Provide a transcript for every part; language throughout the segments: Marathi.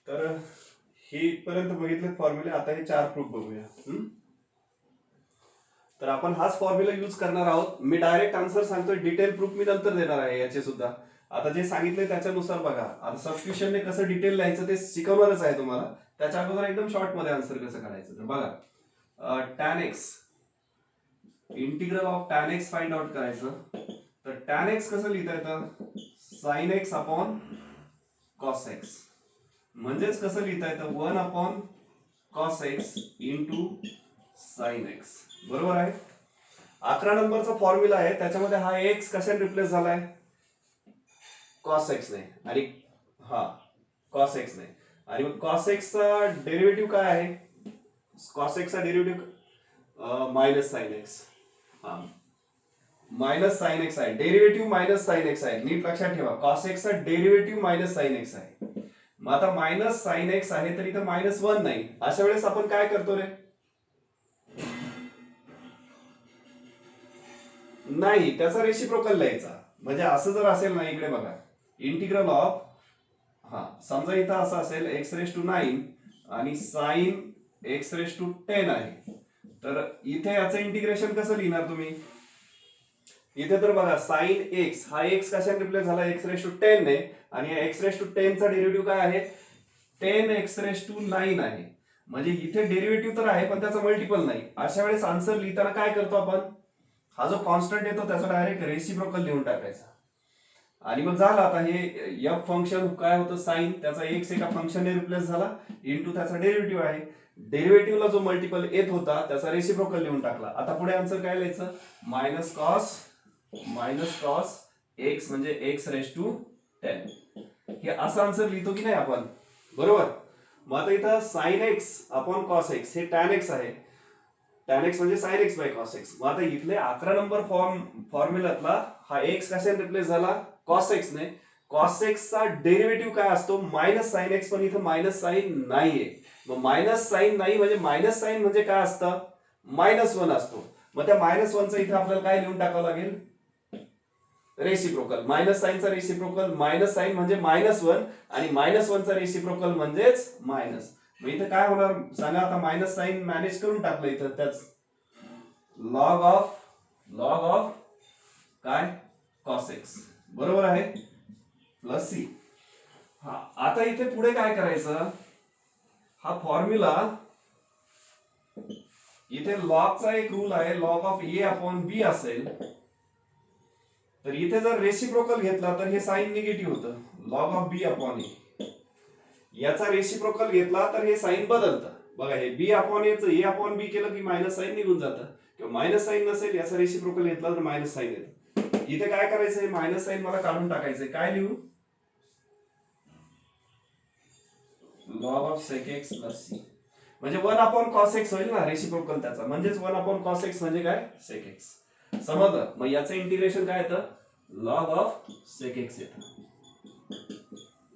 तर हे पर्यंत बघितले फॉर्म्युले. आता हे 4 प्रूफ बघूया. तर आपण हाच फॉर्म्युला यूज करणार आहोत. मी डायरेक्ट आन्सर सांगतोय, डिटेल प्रूफ मी नंतर देणार आहे याचे सुद्धा. आता जे सांगितले त्याच्यानुसार बघा. आता सबस्टिट्यूशनने कसं डिटेल लिहायचं ते शिकवणारच आहे तुम्हाला. त्याच्या अगोदर एकदम शॉर्ट मध्ये आन्सर कसं करायचं तर बघा. tan x, integral of tan x find out करायचं. तर tan x कसं लिहिता येतं, sin x upon cos x. म्हणजेच कसं लिहिता येतं, 1 upon cos x into sin x. बरोबर आहे. 11 नंबरचा फॉर्म्युला आहे, त्याच्यामध्ये हा x कशाने रिप्लेस झालाय, cos x ने. आणि हा cos x ने. आणि मग cos x चा डेरिव्हेटिव्ह काय आहे, cos x चा derivative minus sign x. Minus sine x आहे, डेरिव्हेटिव्ह मायनस साइन एक्स आहे. नीट लक्षात ठेवा, cos x चा डेरिव्हेटिव्ह मायनस साइन एक्स आहे. मग आता मायनस साइन एक्स आहे तर इथं -1 नाही. अशा वेळेस आपण काय करतो रे, नाही त्याचा रेसिप्रोकल लिहायचा. म्हणजे असं जर असेल ना, इकडे बघा, इंटिग्रल ऑफ, समजा इथं असं असेल x⁹ आणि साइन x⁻10 आहे. तर इथे याचं इंटिग्रेशन कसं लिहिणार तुम्ही, इथे तर बघा साइन x हा x कशाने रिप्लेस झाला, x⁻10 ने. आणि x⁻10 चा डेरिव्हेटिव्ह काय आहे, 10x⁹ आहे. म्हणजे इथे डेरिव्हेटिव्ह तर आहे पण त्याचा मल्टिपल नाही. अशा वेळेस आन्सर लिहिताना काय करतो आपण, हा जो कॉन्स्टंट येतो त्याचा डायरेक्ट रेसिप्रोकल लिहून टाकायचा. आणि मग झालं. आता हे f फंक्शन काय होतं, साइन, त्याचा x एका फंक्शनने रिप्लेस झाला इंटू त्याचा डेरिव्हेटिव्ह आहे. डेरिव्हेटिव्हला जो मल्टिपल येत होता त्याचा रेसिप्रोकल लिहून टाकला. आता पुढे आन्सर काय लिहायचं, मायनस कॉस x म्हणजे x⁻10. हे असं आन्सर लिहितो की नाही आपण, बरोबर. मग आता इथं sine x upon cos x हे tan x आहे. tan x म्हणजे sin x by cos x. मग आता इथले 11 नंबर फॉर्म्युल्यातला हा x कशाने रिप्लेस झाला, cos x ने. cos x चा डेरिव्हेटिव्ह काय असतो, मायनस साइन x, पण इथं मायनस साइन नाहीये. मग मायनस साइन नाही म्हणजे मायनस साइन म्हणजे काय असतं, -1 असतो. मग त्या -1 चा इथं आपल्याला काय लिहून टाकावं लागेल, रेसिप्रोकल. मायनस साइनचा रेसिप्रोकल, मायनस साइन म्हणजे -1 आणि -1 चा रेसिप्रोकल म्हणजेच मायनस. मग इथं काय होणार सांगा. आता मायनस साइन मॅनेज करून टाकलं इथं, त्याच लॉग ऑफ काय, cos x, बरोबर आहे, प्लस c. आता इथे पुढे काय करायचं, हा फॉर्म्युला, इथे लॉगचा एक रूल आहे, log of a upon b असेल. तर इथे जर रेसिप्रोकल घेतला तर हे साइन निगेटिव्ह होतं, log of b upon a. याचा रेसिप्रोकल घेतला तर हे साइन बदलतं. बघा, हे b upon a upon b केलं की मायनस साइन निघून जातं. किंवा मायनस साइन नसेल, याचा रेसिप्रोकल घेतला तर मायनस साइन येतं. इथे काय करायचंय, मायनस साइन मला काढून टाकायचंय. काय लिहू, log of sec x plus C. म्हणजे 1 अपॉन कॉस एक्स होईल ना रेसिप्रोकल त्याचा. म्हणजेच 1 अपॉन कॉस एक्स म्हणजे काय, सेक एक्स. समजलं. मग याचं इंटिग्रेशन काय येतं, लॉग ऑफ सेक एक्स येतं.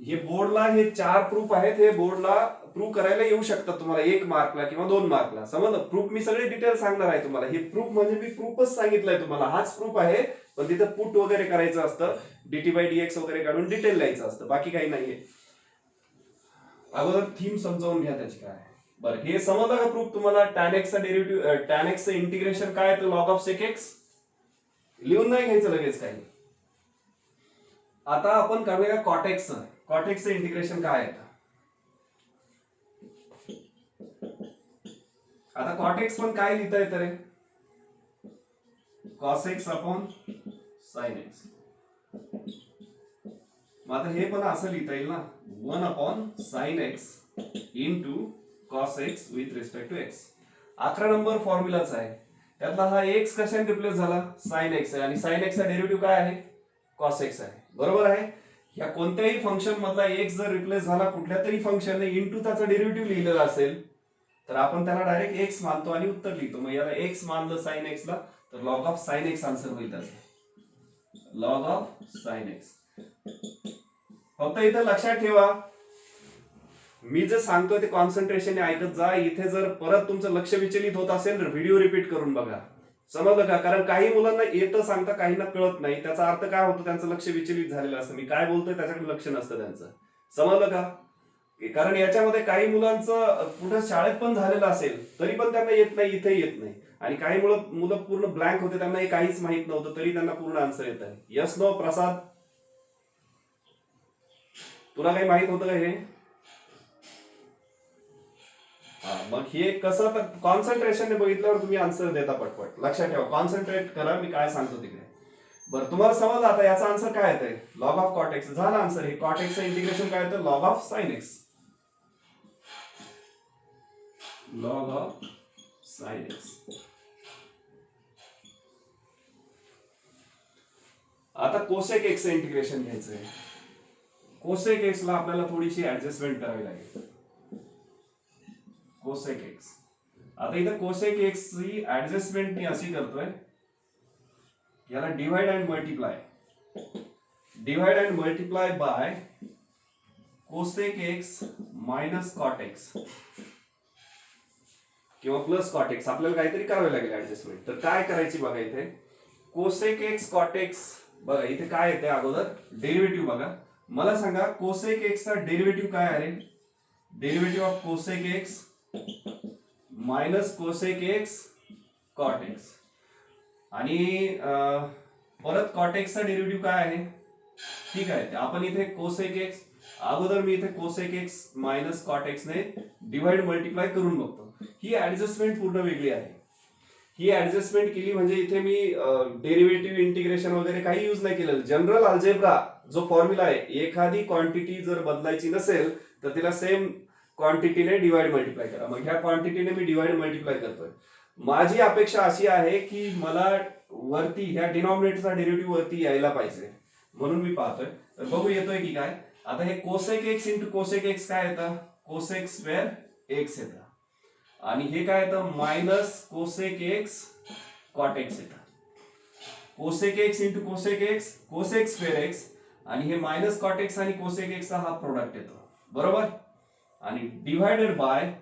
हे बोर्डला हे 4 प्रूफ आहेत. हे बोर्डला प्रूफ करायला येऊ शकतात तुम्हाला 1 मार्कला किंवा 2 मार्कला. समजलं. प्रूफ मी सगळे डिटेल सांगणार आहे तुम्हाला. हे प्रूफ म्हणजे मी प्रूफच सांगितलंय तुम्हाला, हाच प्रूफ आहे. पण तिथं पुट वगैरे करायचं असतं, dt/dx वगैरे काढून डिटेल लिहायचं असतं, बाकी काही नाहीये. अगोदर थीम समजावून घ्या त्याची काय. बरं, हे समजलं का प्रूफ तुम्हाला. tan x चा डेरिव्हेटिव्ह, tan x चं इंटिग्रेशन काय येतं, लॉग ऑफ सेक एक्स. लिहून नाही घ्यायचं लगेच काही. आता आपण करूया cot x चं. cot x चं इंटिग्रेशन काय येतं. आता cot x पण काय लिहिता येतं रे, cos x upon sin x. मग आता हे पण असं लिहिता येईल ना, 1 upon sin x into cos x with respect to x. 11 number फॉर्म्युलाचा आहे. त्यातला हा x कशाने रिप्लेस झाला, sin x आहे. आणि sin x चा डेरिव्हेटिव्ह काय आहे, cos x आहे, बरोबर आहे. या कोणत्याही फंक्शन मधला x जर रिप्लेस झाला कुठल्या तरी फंक्शनने इंटू त्याचा डेरिव्हेटिव्ह लिहिलेला असेल तर आपण त्याला डायरेक्ट x मानतो आणि उत्तर लिहितो. मग याला x मानलं sin x ला तर log of sin x answer होईल त्याचा, लॉग ऑफ sin x. फक्त इथं लक्षात ठेवा, मी जे सांगतोय ते कॉन्सन्ट्रेशन ऐकत जा. इथे जर परत तुमचं लक्ष विचलित होत असेल तर व्हिडिओ रिपीट करून बघा. समजलं का. कारण काही मुलांना येतं सांगता, काहींना कळत नाही. त्याचा अर्थ काय होतो, त्यांचं लक्ष विचलित झालेलं असतं. मी काय बोलतोय त्याच्याकडे लक्ष नसतं त्यांचं. समजलं का? कारण याच्यामध्ये काही मुलांचं कुठं शाळेत पण झालेलं असेल तरी पण त्यांना येत नाही, इथे येत नाही. आणि काही मुलं पूर्ण ब्लँक होते, त्यांना हे काहीच माहित नव्हतं तरी त्यांना पूर्ण आन्सर येत आहे. यस नो प्रसाद, तुला काही माहित होतं का हे? मग हे कसं, तर कॉन्सन्ट्रेशनने बघितल्यावर तुम्ही आन्सर देता पटपट. लक्षात ठेवा, कॉन्सन्ट्रेट करा, मी काय सांगतो तिकडे. बरं, तुम्हाला समजलं आता याचा आन्सर काय येतंय? लॉग ऑफ कॉट एक्स झाला आन्सर. हे कॉट एक्सचं इंटिग्रेशन काय येतं? Log of sine x. Log of sine x. आता कोसेक एक्सचं इंटिग्रेशन घ्यायचंय. कोसेक एक्सला आपल्याला थोडीशी ऍडजस्टमेंट करावी लागेल. कोसेक एक्स, आता इथं कोसेक एक्सची ऍडजस्टमेंट मी अशी करतोय, याला divide and multiply by cosec x minus cot x किंवा प्लस कॉट एक्स. आपल्याला काहीतरी करावे लागेल ऍडजस्टमेंट. तर काय करायची बघा, इथे कोसेक एक्स कॉट एक्स, बघा इथे काय येते अगोदर डेरिव्हेटिव्ह बघा. मला सांगा कोसेक एक्स चा डेरिव्हेटिव्ह काय आहे? Derivative of cosec x minus cosec x cot x. आणि परत कॉट एक्सचा डेरिव्हेटिव्ह काय आहे? ठीक आहे, आपण इथे कोसेक एक्स, अगोदर मी इथे cosec x minus cot x ने डिवाइड मल्टिप्लाय करून बघतो. ही ऍडजस्टमेंट पूर्ण वेगळी आहे. ही ऍडजस्टमेंट केली म्हणजे इथे मी डेरिव्हेटिव्ह इंटिग्रेशन वगैरे काही यूज नाही केलेलं. जनरल अल्जेब्रा जो फॉर्म्युला आहे, एखादी क्वांटिटी जर बदलायची नसेल तर तिला सेम क्वांटिटीने डिवाइड मल्टिप्लाय करा. मग ह्या क्वांटिटीने मी डिवाइड मल्टिप्लाय करतोय. माझी अपेक्षा अशी आहे की मला वरती ह्या डिनॉमिनेटरचा डेरिव्हेटिव्ह वरती यायला पाहिजे, म्हणून मी पाहतोय. तर बघू येतोय की काय. आता हे cosec x into cosec x काय येतं? कोसेक स्क्वेअर एक्स येतं. आणि हे काय येतं? Minus cosec x cot x येतं. Cosec x into cosec x, cosec square x, आणि हे मायनस कॉट एक्स आणि कोसेक एक्सचा हा प्रोडक्ट येतो, बरोबर. आणि divided by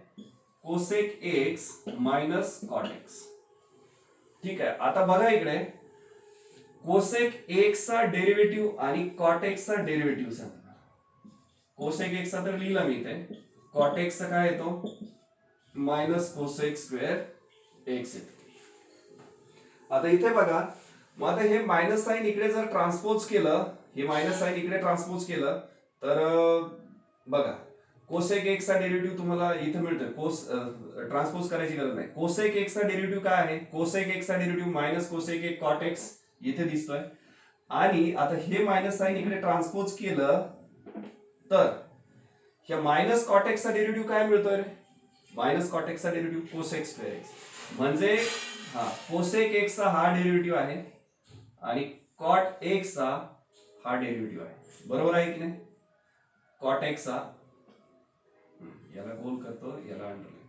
cosec x minus cot x. ठीक आहे, आता बघा इकडे कोसेक एक्सचा डेरिव्हेटिव्ह आणि कॉट एक्सचा डेरिव्हेटिव्ह सांगा. कोसेक एक्सचा तर लिहिला मी इथे, कॉट एक्सचा काय येतो? मायनस कोसेक स्क्वेअर एक्स येतो. आता इथे बघा, मग आता हे मायनस साइन इकडे जर ट्रान्सपोज केलं, हे मायनस साइन इकडे ट्रान्सपोज केलं तर बघा कोसेक एक्सचा डेरिव्हेटिव्ह तुम्हाला इथे मिळतोय. ट्रान्सपोज करायची गरज नाही. कोसेक एक्सचा डेरिव्हेटिव्ह काय आहे? कोसेक एक्सचा डेरिव्हेटिव्ह मायनस कोसेक एक कॉट एक्स इथे दिसतोय. आणि आता हे मायनस साइन इकडे ट्रान्सपोज केलं तर ह्या मायनस कॉट एक्सचा डेरिव्हेटिव्ह काय मिळतोय? मायनस कॉट एक्सचा डेरिव्हेटिव्ह कोसेक स्क्वेअर एक्स. म्हणजे कोसेक एक्सचा हा डेरिव्हेटिव्ह आहे आणि कॉट एक्सचा हा डेरिव्हेटिव्ह आहे, बरोबर आहे की नाही? कॉट एक्सचा, याला गोल करतो, याला अंडरलाईन,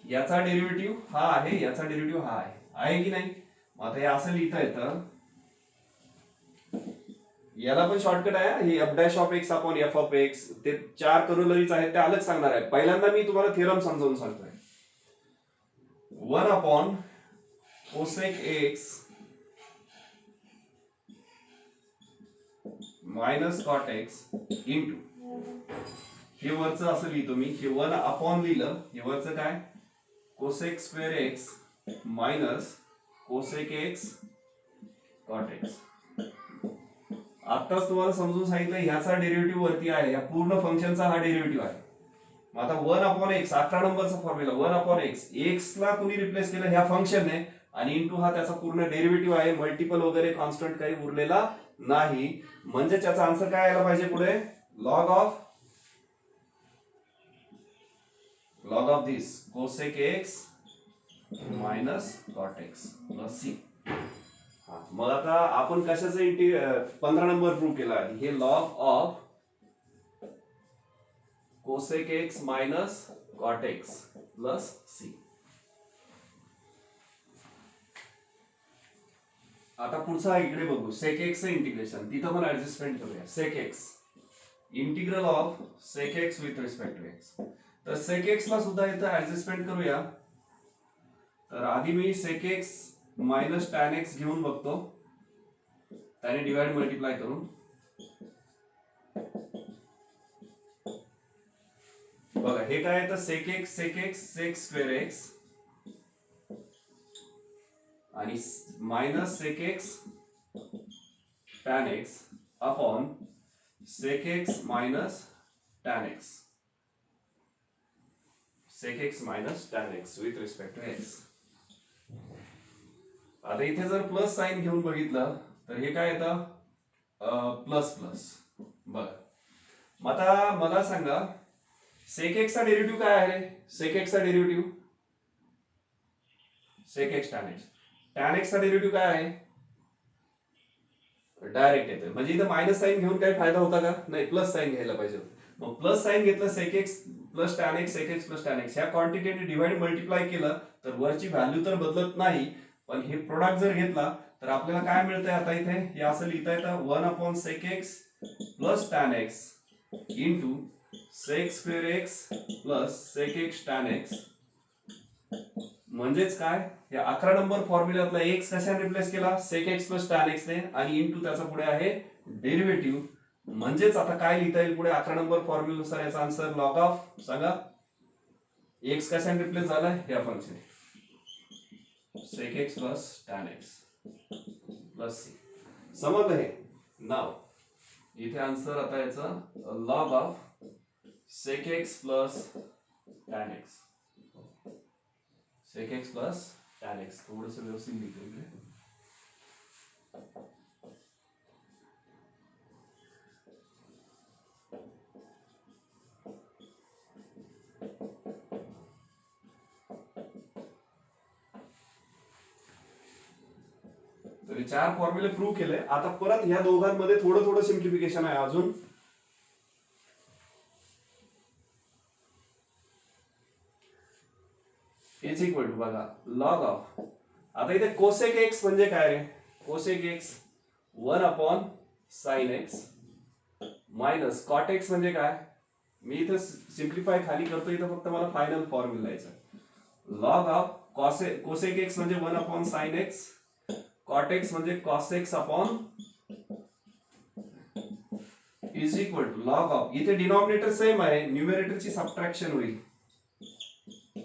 याचा डेरिव्हेटिव्ह हा आहे, याचा डेरिव्हेटिव्ह हा आहे की नाही? मग आता हे असं लिहिता येतं, याला पण शॉर्टकट आहे. हे F dash of x upon F of x, ते 4 करोलरीज आहेत, ते अलग सांगणार आहे. पहिल्यांदा मी तुम्हाला थिअरम समजावून सांगतोय. 1 upon cosec x minus cot x into, हे वरचं असं लिहितो मी, हे 1 अपॉन लिहिलं, हे वरचं काय? Cosec square x minus cosec x cot x. आताच तुम्हाला समजून सांगितलं, ह्याचा डेरिव्हेटिव्ह वरती आहे, या पूर्ण फंक्शनचा हा डेरिव्हेटिव्ह आहे. मग आता 1 अपॉन एक्स, 18 नंबरचा फॉर्म्युला, 1 अपॉन एक्स, एक्स ला कुणी रिप्लेस केलं? ह्या फंक्शनने, आणि इंटू हा त्याचा पूर्ण डेरिव्हेटिव्ह आहे. मल्टिपल वगैरे कॉन्स्टंट काही उरलेला नाही, म्हणजे त्याचा आन्सर काय यायला पाहिजे पुढे? Log of this cosec x minus cot x plus C. मग आता आपण कशाचं 15 नंबर प्रूव्ह केला आहे? हे log of cosec x minus cot x plus C. आता पुढचा इकडे बघू, सेक एक्सचं इंटिग्रेशन, तिथं पण ऍडजस्टमेंट करूया. Sec x, integral of sec x with respect to x. तर सेक एक्स ला सुद्धा इथं ऍडजस्टमेंट करूया. तर आधी मी sec x minus tan x घेऊन बघतो, त्याने डिवाइड मल्टिप्लाय करून. हे काय येतं sec x sec square x आणि minus sec x tan x upon sec x minus tan x sec x minus tan x with respect to x. आता इथे जर प्लस साइन घेऊन बघितलं तर हे काय येतं प्लस प्लस. बघा मग आता मला सांगा सेक एक्स चा डेरिव्हेटिव्ह काय आहे? सेक एक्स चा derivative sec x tan x चा डेरिव्हेटिव्ह काय आहे? डायरेक्ट येते. म्हणजे इथं मायनस साइन घेऊन काही फायदा होता का? नाही, प्लस साइन घ्यायला पाहिजे. मग प्लस साइन घेतलं sec x plus tan x sec x plus tan x ह्या क्वांटिटीने डिवाइड मल्टिप्लाय केलं तर वरची व्हॅल्यू तर बदलत नाही, पण हे प्रोडक्ट जर घेतला तर आपल्याला काय मिळतंय? आता इथे हे असं लिहिता येतं 1 upon sec x plus tan x into sec square x plus sec x tan x. म्हणजेच काय? या 11 नंबर फॉर्म्युल्यातला एक्स कशाने रिप्लेस केला? Sec x plus tan x ने आणि इंटू त्याचा पुढे आहे डेरिव्हेटिव्ह. म्हणजेच आता काय लिहिता येईल पुढे 11 नंबर फॉर्म्युल्यानुसार याचा आन्सर लॉग ऑफ सांगा एक्स कशाने रिप्लेस झाला? या function sec x plus tan x plus C. समजलं हे? नाव इथे आन्सर आता याचा log of sec x plus tan x sec x plus tan x. थोडस व्यवस्थित लिहितो इथे. तर 4 फॉर्म्युले प्रूव्ह केले. आता परत ह्या दोघांमध्ये थोडं थोडं सिम्प्लिफिकेशन आहे अजून. इज इक्वल टू बघा लॉग ऑफ. आता इथे कोसेक एक्स म्हणजे काय रे? Cosec x 1 upon sine x minus cot x म्हणजे काय? मी इथे सिम्प्लिफाय खाली करतो, इथं फक्त मला फायनल फॉर्म्युला लिहायचा. लॉग ऑफ कोसेक एक्स म्हणजे 1 upon sine x cot x म्हणजे cos x upon is equal to log of. इथे डिनॉमिनेटर सेम आहे, न्यूमरेटरची सबट्रॅक्शन होईल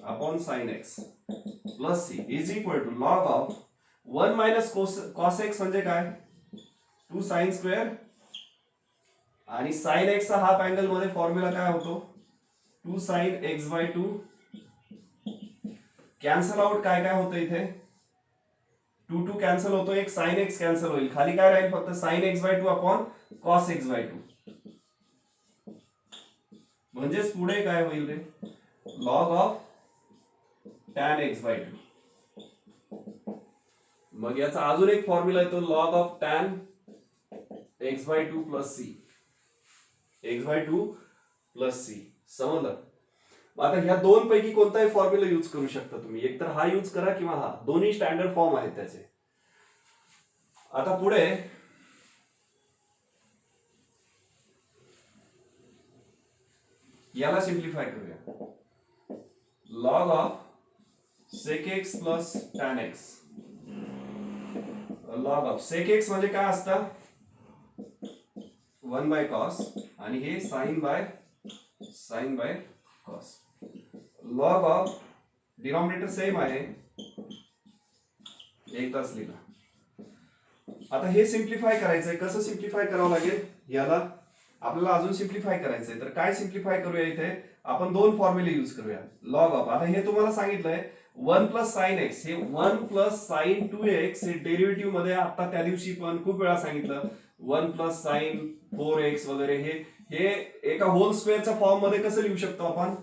upon sine x plus c is equal to log of 1 minus cos x म्हणजे काय? 2 साइन स्क्वेअर आणि साइन एक्स चा हाफ अँगल मध्ये फॉर्म्युला काय होतो? 2 sine x by 2. Cancel out काय काय होतं इथे? 2 कॅन्सल होतो, एक साइन एक्स कॅन्सल होईल, खाली काय राहील? फक्त sine x by 2 upon cos x by 2. म्हणजेच पुढे काय होईल रे? Log of tan x by 2. मग याचा अजून एक फॉर्म्युला येतो log of tan x by 2 plus c x by 2 plus C. समजलं? आता ह्या दोन पैकी कोणताही फॉर्म्युला यूज करू शकता तुम्ही. एकतर हा यूज करा किंवा हा, दोन्ही स्टँडर्ड फॉर्म आहेत त्याचे. आता पुढे याला सिम्प्लिफाय करूया. Log of sec x plus tan x. Log of sec x म्हणजे काय असतं? 1 बाय कॉस आणि हे sine by cos. Log of denominator same आहे, एकदाच लिहिला. आता हे सिम्प्लिफाय करायचंय. कसं सिम्प्लिफाय करावं लागेल? याला आपल्याला अजून सिम्प्लिफाय करायचंय. तर काय सिम्प्लिफाय करूया? इथे आपण दोन फॉर्म्युले यूज करूया. लॉग ऑफ, आता हे तुम्हाला सांगितलंय 1 प्लस साइन एक्स, हे 1 प्लस साइन 2x हे डेरिव्हेटिव्ह मध्ये आता त्या दिवशी पण खूप वेळा सांगितलं 1 प्लस साइन 4x वगैरे हे एका होल स्क्वेअरच्या फॉर्म मध्ये कसं लिहू शकतो आपण?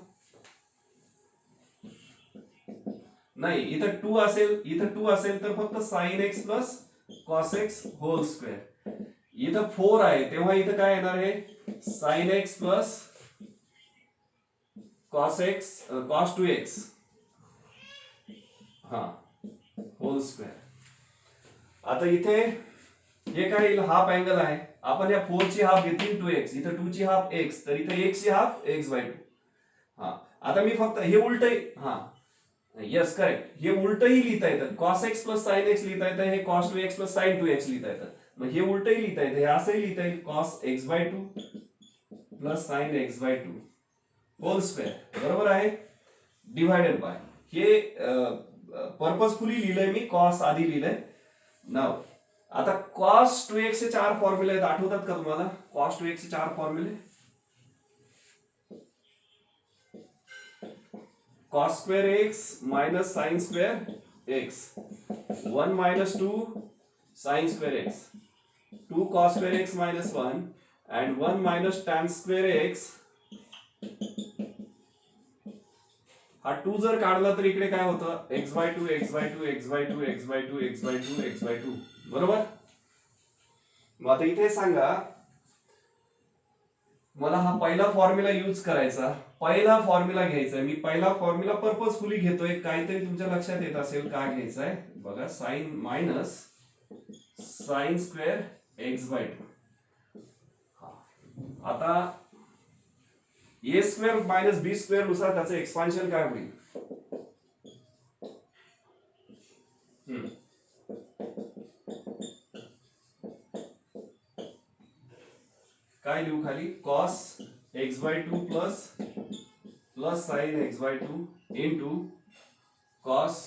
नाही, इथं 2 असेल तर फक्त sine x plus cos x whole square. इथं 4 आहे तेव्हा इथं काय येणार आहे? Sine x plus cos 2x हा होल स्क्वेअर. आता इथे हे काय येईल? हाफ अँगल आहे. आपण या 4 ची हाफ घेतली 2x, इथं 2 ची हाफ x, तर इथे x ची हाफ x बाय 2. हा आता मी फक्त हे उलट यस करेक्ट, हे उलटही लिहिता येतं. Cos x plus sine x लिहिता येतं, हे cos 2x plus sign 2x लिहिता येतं. मग हे उलटही लिहिता येतं, हे असंही लिहिता येईल cos x by 2 plus sine x by 2 whole square बरोबर आहे, डिवायडेड बाय हे पर्पजफुली लिहिलंय मी, कॉस आधी लिहिलंय नाव. आता कॉस 2x चे 4 फॉर्म्युले आहेत, आठवतात का तुम्हाला? कॉस 2x चे 4 फॉर्म्युले, cos square x minus sin square x, 1 minus 2 sin square x, 2 cos square x minus 1 and 1 minus tan square x. हा 2 जर काढला तर इकडे काय होतं, x by 2 x by 2 x by 2 x by 2 x by 2 x by 2 बरोबर. मग आता इथे सांगा मला हा पहिला फॉर्म्युला यूज करायचा, पहिला फॉर्म्युला घ्यायचा. मी पहिला फॉर्म्युला पर्पजफुली घेतोय, काहीतरी तुमच्या लक्षात येत असेल का घ्यायचा आहे बघा. Sine minus sine square x by 2. आता a square minus b square नुसार त्याचं एक्सपान्शन काय होईल? काय लिहू खाली, cos x by 2 plus sine x by 2 into cos,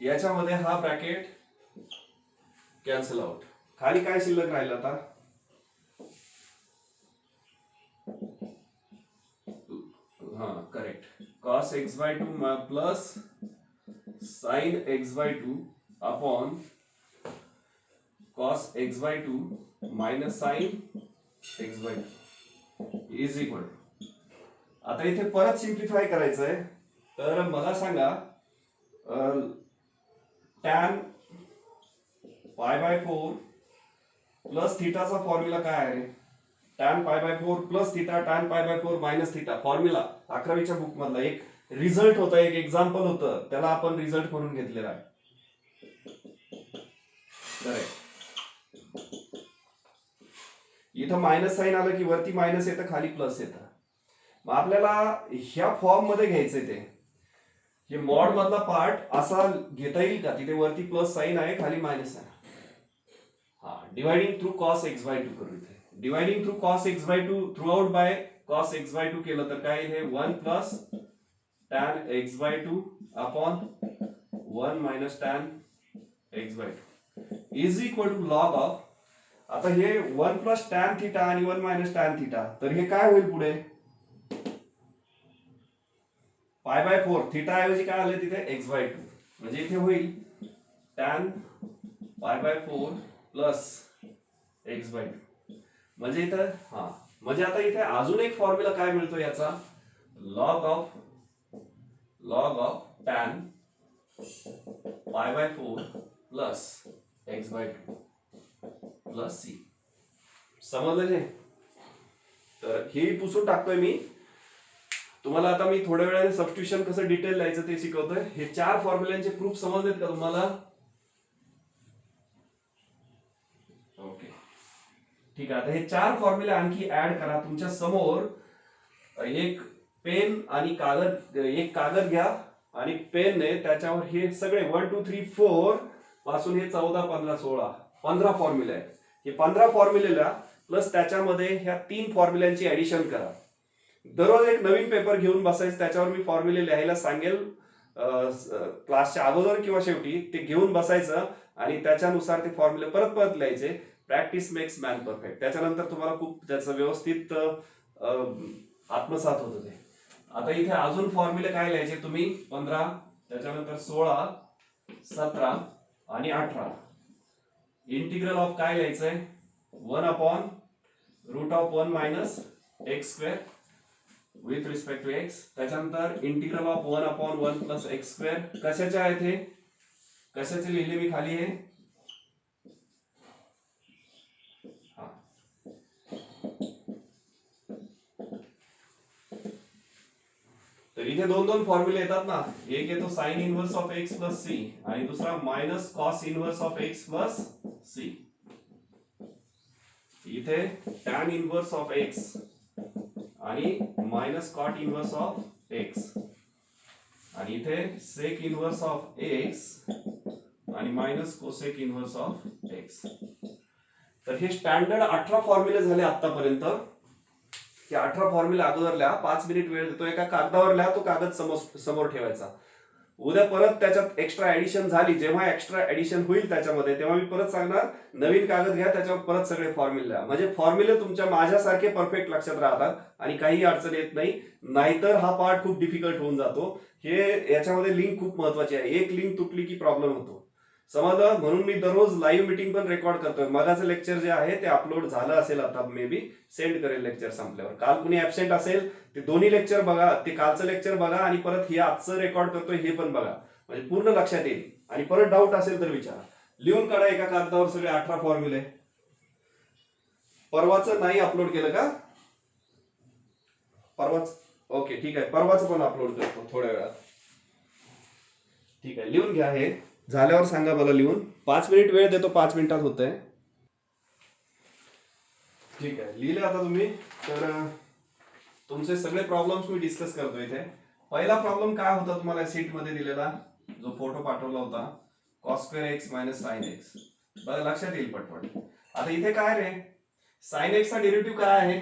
याच्यामध्ये हा ब्रॅकेट कॅन्सल आउट. खाली काय शिल्लक राहिलं आता, हा correct, cos x by 2 plus sine x by 2 upon cos x by 2 minus sin x by 2 is equal. आता इथे परत सिंप्लिफाय करायचं आहे, तर मला सांगा tan pi by 4 plus थीटाचा formula काय आहे? tan pi by 4 plus theta tan pi by 4 minus theta. Formula 11वीच्या बुक मधला एक रिझल्ट होता, एक एक्झाम्पल होतं, त्याला आपण रिझल्ट म्हणून घेतलेला आहे. करेक्ट. इथं मायनस साइन आलं की वरती मायनस येतं, खाली प्लस येतं. मग आपल्याला ह्या फॉर्म मध्ये घ्यायचंय ते, हे मॉड मधला पार्ट असा घेता येईल का? तिथे वरती प्लस साइन आहे, खाली मायनस आहे. हा, dividing through cos x by 2 करू. इथे dividing through cos x by 2 throughout by cos x by 2 केलं तर काय हे 1 plus tan x by 2 upon 1 minus tan x by 2 is equal to log of. आता हे 1 प्लस टॅन थीटा आणि 1 मायनस टॅन थीटा, तर हे काय होईल पुढे, पाय बाय 4 थीटा ऐवजी काय आले तिथे एक्स बाय 2, म्हणजे इथे होईल tan pi by 4 plus x by 2. म्हणजे इथं हा, म्हणजे आता इथे अजून एक फॉर्म्युला काय मिळतो याचा, log of tan pi by 4 plus x by 2 plus C. समजलं हे? तर हे पुसून टाकतोय मी तुम्हाला. आता मी थोड्या वेळाने सबस्टिट्यूशन कसं डिटेल लिहायचं ते शिकवतोय. हे 4 फॉर्म्युल्यांचे प्रूफ समजलेत का तुम्हाला? ओके ठीक आहे. आता हे 4 फॉर्म्युले आणखी ऍड करा. तुमच्या समोर एक पेन आणि कागद, एक कागद घ्या आणि पेनने त्याच्यावर हे सगळे 1 2 3 4 पासून हे 14 15 16 15 फॉर्म्युले आहेत. हे 15 फॉर्म्युलेला प्लस त्याच्यामध्ये ह्या 3 फॉर्म्युल्यांची ऍडिशन करा. दररोज एक नवीन पेपर घेऊन बसायचं, त्याच्यावर मी फॉर्म्युले लिहायला सांगेल क्लासच्या अगोदर किंवा शेवटी. ते घेऊन बसायचं आणि त्याच्यानुसार ते फॉर्म्युले परत परत लिहायचे. Practice makes man perfect. त्याच्यानंतर तुम्हाला खूप त्याचं व्यवस्थित आत्मसात होतं ते. आता इथे अजून फॉर्म्युले काय लिहायचे तुम्ही, 15, त्याच्यानंतर 16, 17 आणि 18. इंटिग्रल ऑफ काय लिहायचंय, 1 upon root of 1 minus x square with respect to x. त्याच्यानंतर integral of 1 upon 1 plus x square. कशाचे आहेत हे, कशाचे लिहिले मी खाली हे, तर इथे दोन दोन फॉर्म्युले येतात ना. एक येतो sine inverse of x plus c आणि दुसरा minus cos inverse of x plus c. इथे टॅन इनवर्स ऑफ एक्स आणि minus cot inverse of x, आणि इथे सेक इनवर्स ऑफ एक्स आणि minus cosec inverse of x. तर हे स्टँडर्ड 18 फॉर्म्युले झाले आतापर्यंत. की 18 फॉर्म्युले अगोदर लिहा, 5 मिनिट वेळ देतो, एका कागदावर लिहा, तो कागद समोर ठेवायचा. उद्या परत त्याच्यात एक्स्ट्रा ऍडिशन झाली, जेव्हा एक्स्ट्रा ऍडिशन होईल त्याच्यामध्ये, तेव्हा मी परत सांगणार नवीन कागद घ्या, त्याच्यावर परत सगळे फॉर्म्युले लिहा. म्हणजे फॉर्म्युले तुमच्या माझ्यासारखे परफेक्ट लक्षात राहतात आणि काही अडचण येत नाही. नाहीतर हा पार्ट खूप डिफिकल्ट होऊन जातो. हे याच्यामध्ये लिंक खूप महत्वाची आहे. एक लिंक तुटली की प्रॉब्लेम होतो. समजलं? म्हणून मी दररोज लाईव्ह मीटिंग पण रेकॉर्ड करतोय. मगाचं लेक्चर जे आहे ते अपलोड झालं असेल, आता मे बी सेंड करेल लेक्चर संपल्यावर. काल कुणी ऍबसेंट असेल ते दोन्ही लेक्चर बघा, ते कालचं लेक्चर बघा आणि परत हे आजचं रेकॉर्ड करतोय हे पण बघा, म्हणजे पूर्ण लक्षात येईल. आणि परत डाऊट असेल तर विचारा. लिहून काढा एका कागदावर सगळे 18 फॉर्म्युले. परवाचं नाही अपलोड केलं का? परवाच ओके, ठीक आहे, परवाचं पण अपलोड करतो थोड्या वेळात. ठीक आहे, लिहून घ्या. हे झाल्यावर सांगा मला लिहून. 5 मिनिट वेळ देतो, 5 मिनिटात होतंय. ठीक आहे, लिहिले आता तुम्ही. तर तुमचे सगळे प्रॉब्लेम्स मी डिस्कस करतो इथे. पहिला प्रॉब्लेम काय होता तुम्हाला सीट मध्ये दिलेला, जो फोटो पाठवला होता, cos square x minus sine x. बघा लक्षात येईल पटपट. आता इथे काय रे, साइन एक्स चा डेरिव्हेटिव्ह काय आहे?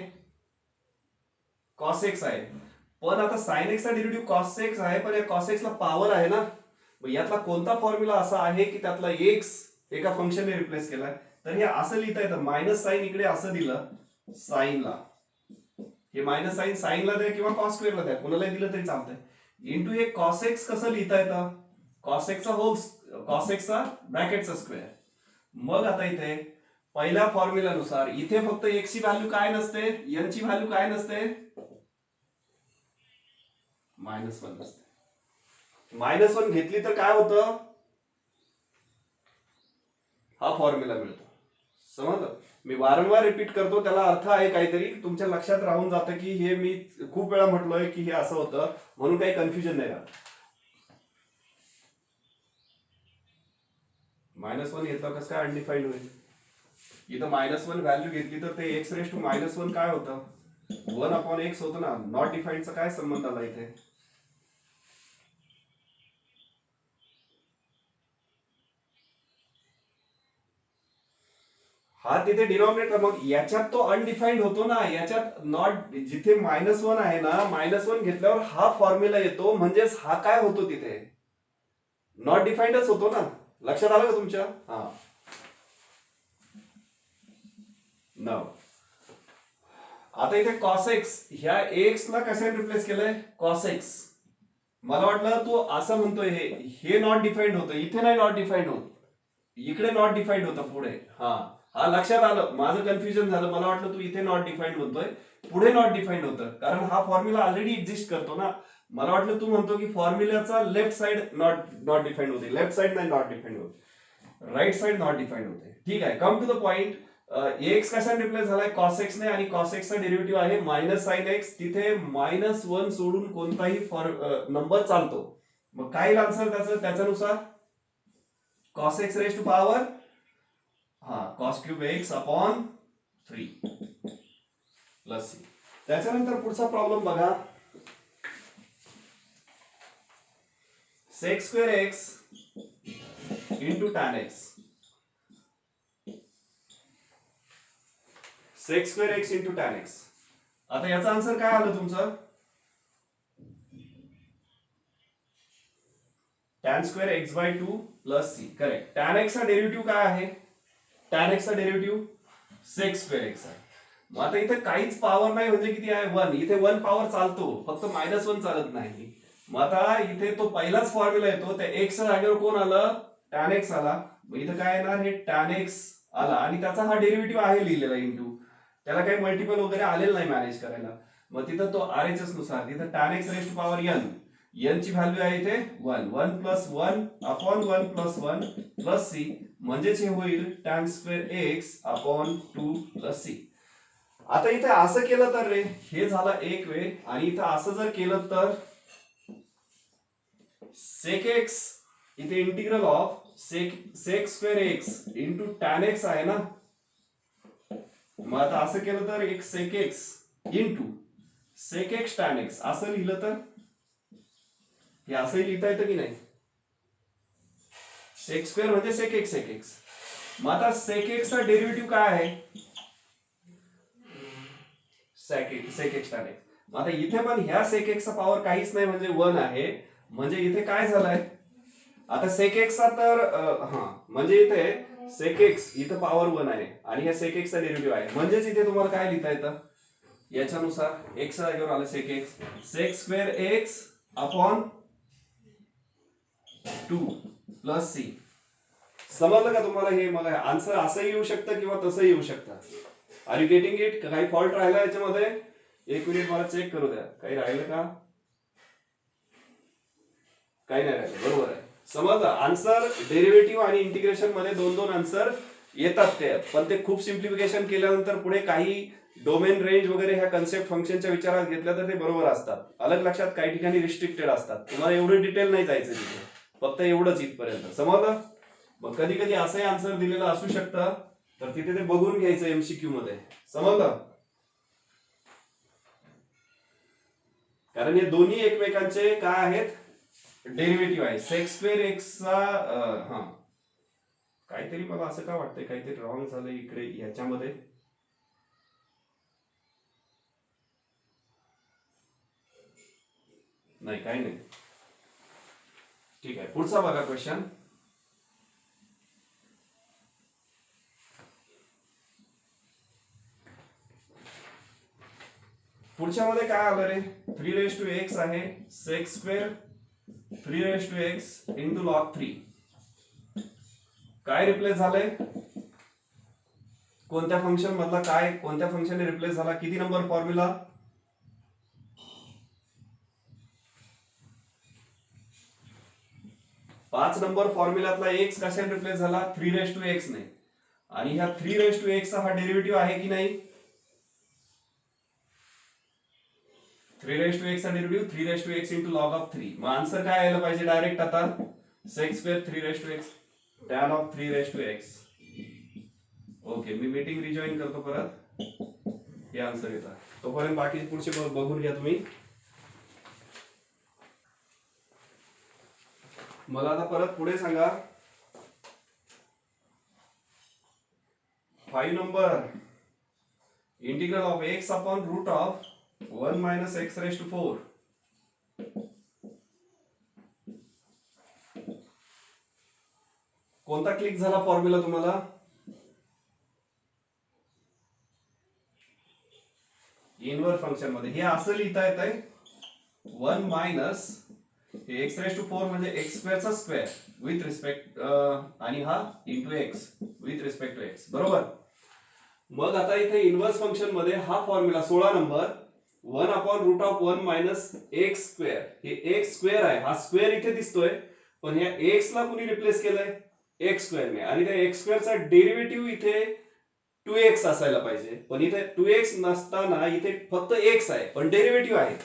कॉस एक्स आहे. पण आता साइन एक्स चा डेरिव्हेटिव्ह कॉस एक्स आहे, पण या कॉस एक्स ला पॉवर आहे ना. मग यातला कोणता फॉर्म्युला असा आहे की त्यातला एक्स एका फंक्शनने रिप्लेस केलाय? तर हे असं लिहिता येतं, मायनस साइन इकडे असं दिलं साइनला, हे मायनस साइन साइनला द्या किंवा कॉस स्क्वेअरला द्या, कोणाला दिलं तरी चालतंय. इंटू हे कॉस एक्स कसं लिहिता येतं? कॉस एक्सचा होल, कॉस एक्सचा ब्रॅकेटचा स्क्वेअर. मग आता इथे पहिल्या फॉर्म्युल्यानुसार इथे फक्त एक्स ची व्हॅल्यू काय नसते, एन ची व्हॅल्यू काय नसते, -1 नसते. -1 घेतली तर काय होतं, हा फॉर्म्युला मिळतो. समजलं? मी वारंवार रिपीट करतो, त्याला अर्थ आहे काहीतरी, तुमच्या लक्षात राहून जातं की हे मी खूप वेळा म्हटलोय की हे असं होतं, म्हणून काही कन्फ्युजन नाही राहत. -1 घेतलं कसं काय अनडिफाईंड होईल? इथं -1 व्हॅल्यू घेतली तर ते एक्स रेस टू -1 काय होतं, 1/x होतं ना. नॉट डिफाईंडचा काय संबंध आला इथे? हा तिथे डिनॉमिनेटर, मग याच्यात तो अनडिफाईंड होतो ना. याच्यात नॉट, जिथे -1 आहे ना, -1 घेतल्यावर हा फॉर्म्युला येतो, म्हणजेच हा काय होतो तिथे, नॉट डिफाईंडच होतो ना. लक्षात आलं का तुमच्या? हा, नाव. आता इथे कॉस एक्स, ह्या एक्स ला कशाने रिप्लेस केलंय, कॉस एक्स. मला वाटलं तू असं म्हणतोय हे नॉट डिफाईंड होतं, इथे नाही नॉट डिफाईंड होत, इकडे नॉट डिफाईंड होतं पुढे. हा हा लक्षात आलं, माझं कन्फ्युजन झालं. मला वाटलं तू इथे नॉट डिफाईंड म्हणतोय, पुढे नॉट डिफाईंड होतं, कारण हा फॉर्म्युला ऑलरेडी एक्झिस्ट करतो ना. मला वाटलं तू म्हणतो की फॉर्म्युलाचा left side not not defined होते, लेफ्ट साइड नाही नॉट डिफाईंड होते, राईट साइड नॉट डिफाईंड होते. ठीक आहे, come to the point. X कशाने रिप्लेस झालाय, कॉस एक्स ने, आणि कॉस एक्सचा डेरिव्हेटिव्ह आहे मायनस साइन एक्स. तिथे -1 सोडून कोणताही नंबर चालतो. मग काय येईल आन्सर त्याच्यानुसार, cos x raise to power, हा, cos cube x upon 3 plus c. त्याच्यानंतर पुढचा प्रॉब्लेम बघा, sec square x into tan x. Sec square x into tan x. आता याचा आन्सर काय आलं तुमचं, tan square x by 2 plus c. Correct. Tan x चा डेरिव्हेटिव्ह काय आहे, टॅन एक्स चा डेरिव्हेटिव्ह सेक स्क्वेअर एक्स आहे. मग आता इथे काहीच पॉवर नाही, म्हणजे किती आहे, 1. इथे 1 पॉवर चालतो, फक्त -1 चालत नाही. मग आता इथे तो पहिलाच फॉर्म्युला येतो, त्या एक्स च्या जागेवर कोण आलं, टॅन एक्स आला. मग इथं काय येणार, हे टॅन एक्स आला, आणि त्याचा हा डेरिव्हेटिव्ह आहे लिहिलेला इंटू, त्याला काही मल्टिपल वगैरे आलेलं नाही मॅनेज करायला. मग तिथं तो RHS नुसार तिथं tan x raise to power n ची व्हॅल्यू आहे इथे 1. 1 plus 1 upon 1 plus 1 plus c, म्हणजेच हे होईल tan square x upon 2 plus C. आता इथे असं केलं तर रे, हे झालं एक वे, आणि इथं असं जर केलं तर सेक एक्स, इथे integral of sec square x into tan x आहे ना. मग आता असं केलं तर एक sec x into sec x tan x असं लिहिलं तर, हे असंही लिहिता येतं की नाही, सेक स्क्वेअर म्हणजे सेक एक्स मग आता सेक एक्सचा डेरिव्हेटिव्ह काय आहे? Sec x tan x. मग आता इथे पण ह्या सेक एक्सचा पॉवर काहीच नाही म्हणजे 1 आहे. म्हणजे इथे काय झालंय? आता सेक एक्सचा तर म्हणजे इथे सेक एक्स इथं पॉवर 1 आहे आणि ह्या सेक एक्सचा डेरिव्हेटिव्ह आहे. म्हणजेच इथे तुम्हाला काय लिहिता येतं? याच्यानुसार एक्सच्या जागेवर आलं sec x, sec square x upon 2 plus C. समजलं का तुम्हाला? हे मला आन्सर असंही येऊ शकतं किंवा तसंही येऊ शकतं. Are you getting it? काही फॉल्ट राहिला याच्यामध्ये? एक मिनिट मला चेक करू द्या, काही राहिलं का? काही नाही राहिलं, बरोबर आहे. समजलं? आन्सर डेरिव्हेटिव्ह आणि इंटिग्रेशन मध्ये दोन दोन आन्सर येतात ते, पण ते खूप सिम्प्लिफिकेशन केल्यानंतर पुढे काही डोमेन रेंज वगैरे ह्या कन्सेप्ट फंक्शनच्या विचारात घेतल्या तर ते बरोबर असतात. अलग लक्षात काही ठिकाणी रिस्ट्रिक्टेड असतात. तुम्हाला एवढं डिटेल नाही जायचं तिथे, फक्त एवढंच इथपर्यंत. समजलं? मग कधी कधी असंही आन्सर दिलेलं असू शकतं, तर तिथे ते बघून घ्यायचं एमसीक्यू मध्ये. समजलं? कारण हे दोन्ही एकमेकांचे काय आहेत? डेरिव्हेटिव्ह आहे. सेक स्क्वेअर एक्सचा काहीतरी मला असं का वाटतंय काहीतरी रॉंग झालं इकडे ह्याच्यामध्ये. नाही, काही नाही, ठीक आहे. पुढचा बघा क्वेश्चन. पुढच्या मध्ये काय आलं रे? 3 आहे, सेक स्क्वेअर 3 इंटू लॉग 3. काय रिप्लेस झालंय? कोणत्या फंक्शन मधला काय कोणत्या फंक्शनने रिप्लेस झाला? किती नंबर फॉर्म्युला? 5 नंबर फॉर्म्युल्यातला एक्स कशाने रिप्लेस झाला? 3 ने. आणि ह्या 3 चा हा डेरिव्हेटिव्ह आहे की नाही? 3 चा डेरिव्हेटिव्ह 3 इंटू लॉग ऑफ 3. मग आन्सर काय यायला पाहिजे डायरेक्ट आता? Sec square 3 tan of 3 okay, मी मीटिंग रिजॉईन करतो परत. हे आन्सर येतात. तोपर्यंत बाकीचे पुढचे बघून घ्या तुम्ही. मला आता परत पुढे सांगा. 5 number integral of x upon root of 1 minus x raise to 4. कोणता क्लिक झाला फॉर्म्युला तुम्हाला? इनवर्स फंक्शन मध्ये हे असं लिहिता येत आहे 1 मायनस एक्स रेस टू 4 म्हणजे एक्स स्क्वेअरचा स्क्वेअर विथ रिस्पेक्ट आणि हा into x with respect to x. बरोबर? मग आता इथे इनवर्स फंक्शन मध्ये हा formula 16 number 1 upon root of 1 minus x square. हे एक्स स्क्वेअर आहे, हा स्क्वेअर इथे दिसतोय, पण ह्या एक्स ला कुणी रिप्लेस केलंय? एक्स स्क्वेअरने. आणि त्या एक्स स्क्वेअरचा डेरिव्हेटिव्ह इथे 2x असायला पाहिजे, पण इथे 2x नसताना इथे फक्त x आहे, पण डेरिव्हेटिव्ह आहे.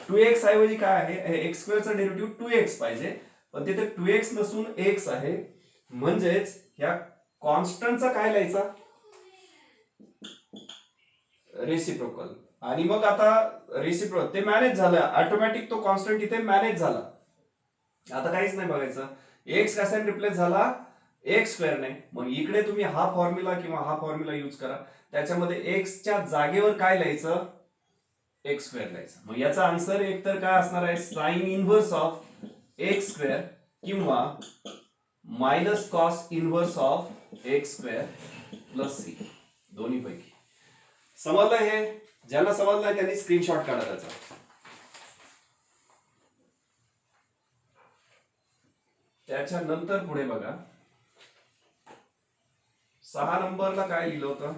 2x ऐवजी काय आहे? एक्स स्क्वेअरचा डेरिव्हेटिव्ह 2x पाहिजे, पण तिथे 2x नसून x आहे. म्हणजेच ह्या कॉन्स्टंटचा काय लिहायचा? रेसिप्रोकल. आणि मग आता रेसिप्रोकल ते मॅनेज झालं ऑटोमॅटिक, तो कॉन्स्टंट इथे मॅनेज झाला. आता काहीच नाही बघायचं. एक्स कशाने रिप्लेस झाला? एक्स स्क्वेअरने. मग इकडे तुम्ही हा फॉर्म्युला किंवा हा फॉर्म्युला यूज करा. त्याच्यामध्ये एक्सच्या जागेवर काय लिहायचं? एक्स स्क्वेअर लिहायचं. मग याचा आन्सर एकतर काय असणार आहे? Sine inverse of x square किंवा minus cos inverse of x square plus c, दोन्ही पैकी. समजलं? हे ज्यांना समजलं त्यांनी स्क्रीनशॉट काढा त्याचा. त्याच्यानंतर पुढे बघा, 6 नंबरला काय लिहिलं होतं?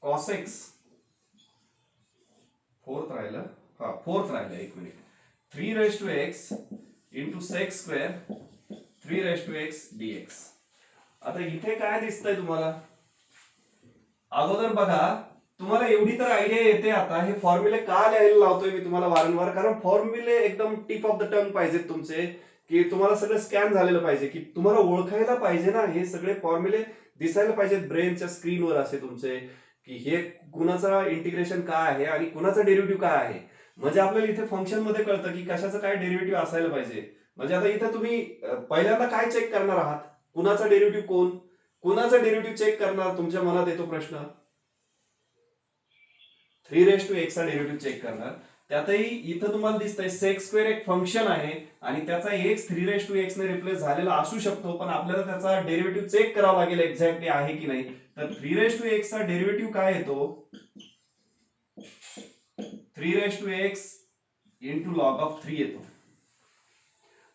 Cos x. फोर्थ राहिलं, एक minute. 3 into sec square 3 dx. आता इथे काय दिसतंय तुम्हाला? अगोदर बघा, तुम्हाला एवढी तर आयडिया येते आता हे फॉर्म्युले का लिहायला लावतोय मी तुम्हाला वारंवार? कारण फॉर्म्युले एकदम टिप ऑफ द टंग पाहिजेत तुमचे, की तुम्हाला सगळं स्कॅन झालेलं पाहिजे, की तुम्हाला ओळखायला पाहिजे ना. हे सगळे फॉर्म्युले दिसायला पाहिजेत ब्रेनच्या स्क्रीनवर असे तुमचे, की हे कुणाचा इंटिग्रेशन काय आहे आणि कुणाचा डेरिव्हेटिव्ह काय आहे. म्हणजे आपल्याला इथे फंक्शन मध्ये कळतं की कशाचं काय डेरिव्हेटिव्ह असायला पाहिजे. म्हणजे आता इथे तुम्ही पहिल्यांदा काय चेक करणार आहात? कुणाचा डेरिव्हेटिव्ह कोण? कुणाचं डेरिव्हेटिव्ह चेक करणार तुमच्या मनात येतो प्रश्न? 3 चा डेरिव्हेटिव्ह चेक करणार. त्यातही इथं तुम्हाला दिसतंय sec स्क्वेअर एक फंक्शन आहे आणि त्याचा x 3 ने रिप्लेस झालेला असू शकतो, पण आपल्याला त्याचा डेरिव्हेटिव्ह चेक करावा लागेल एक्झॅक्टली आहे की नाही. तर 3 चा डेरिव्हेटिव्ह काय येतो? 3 इंटू लॉग ऑफ 3 येतो.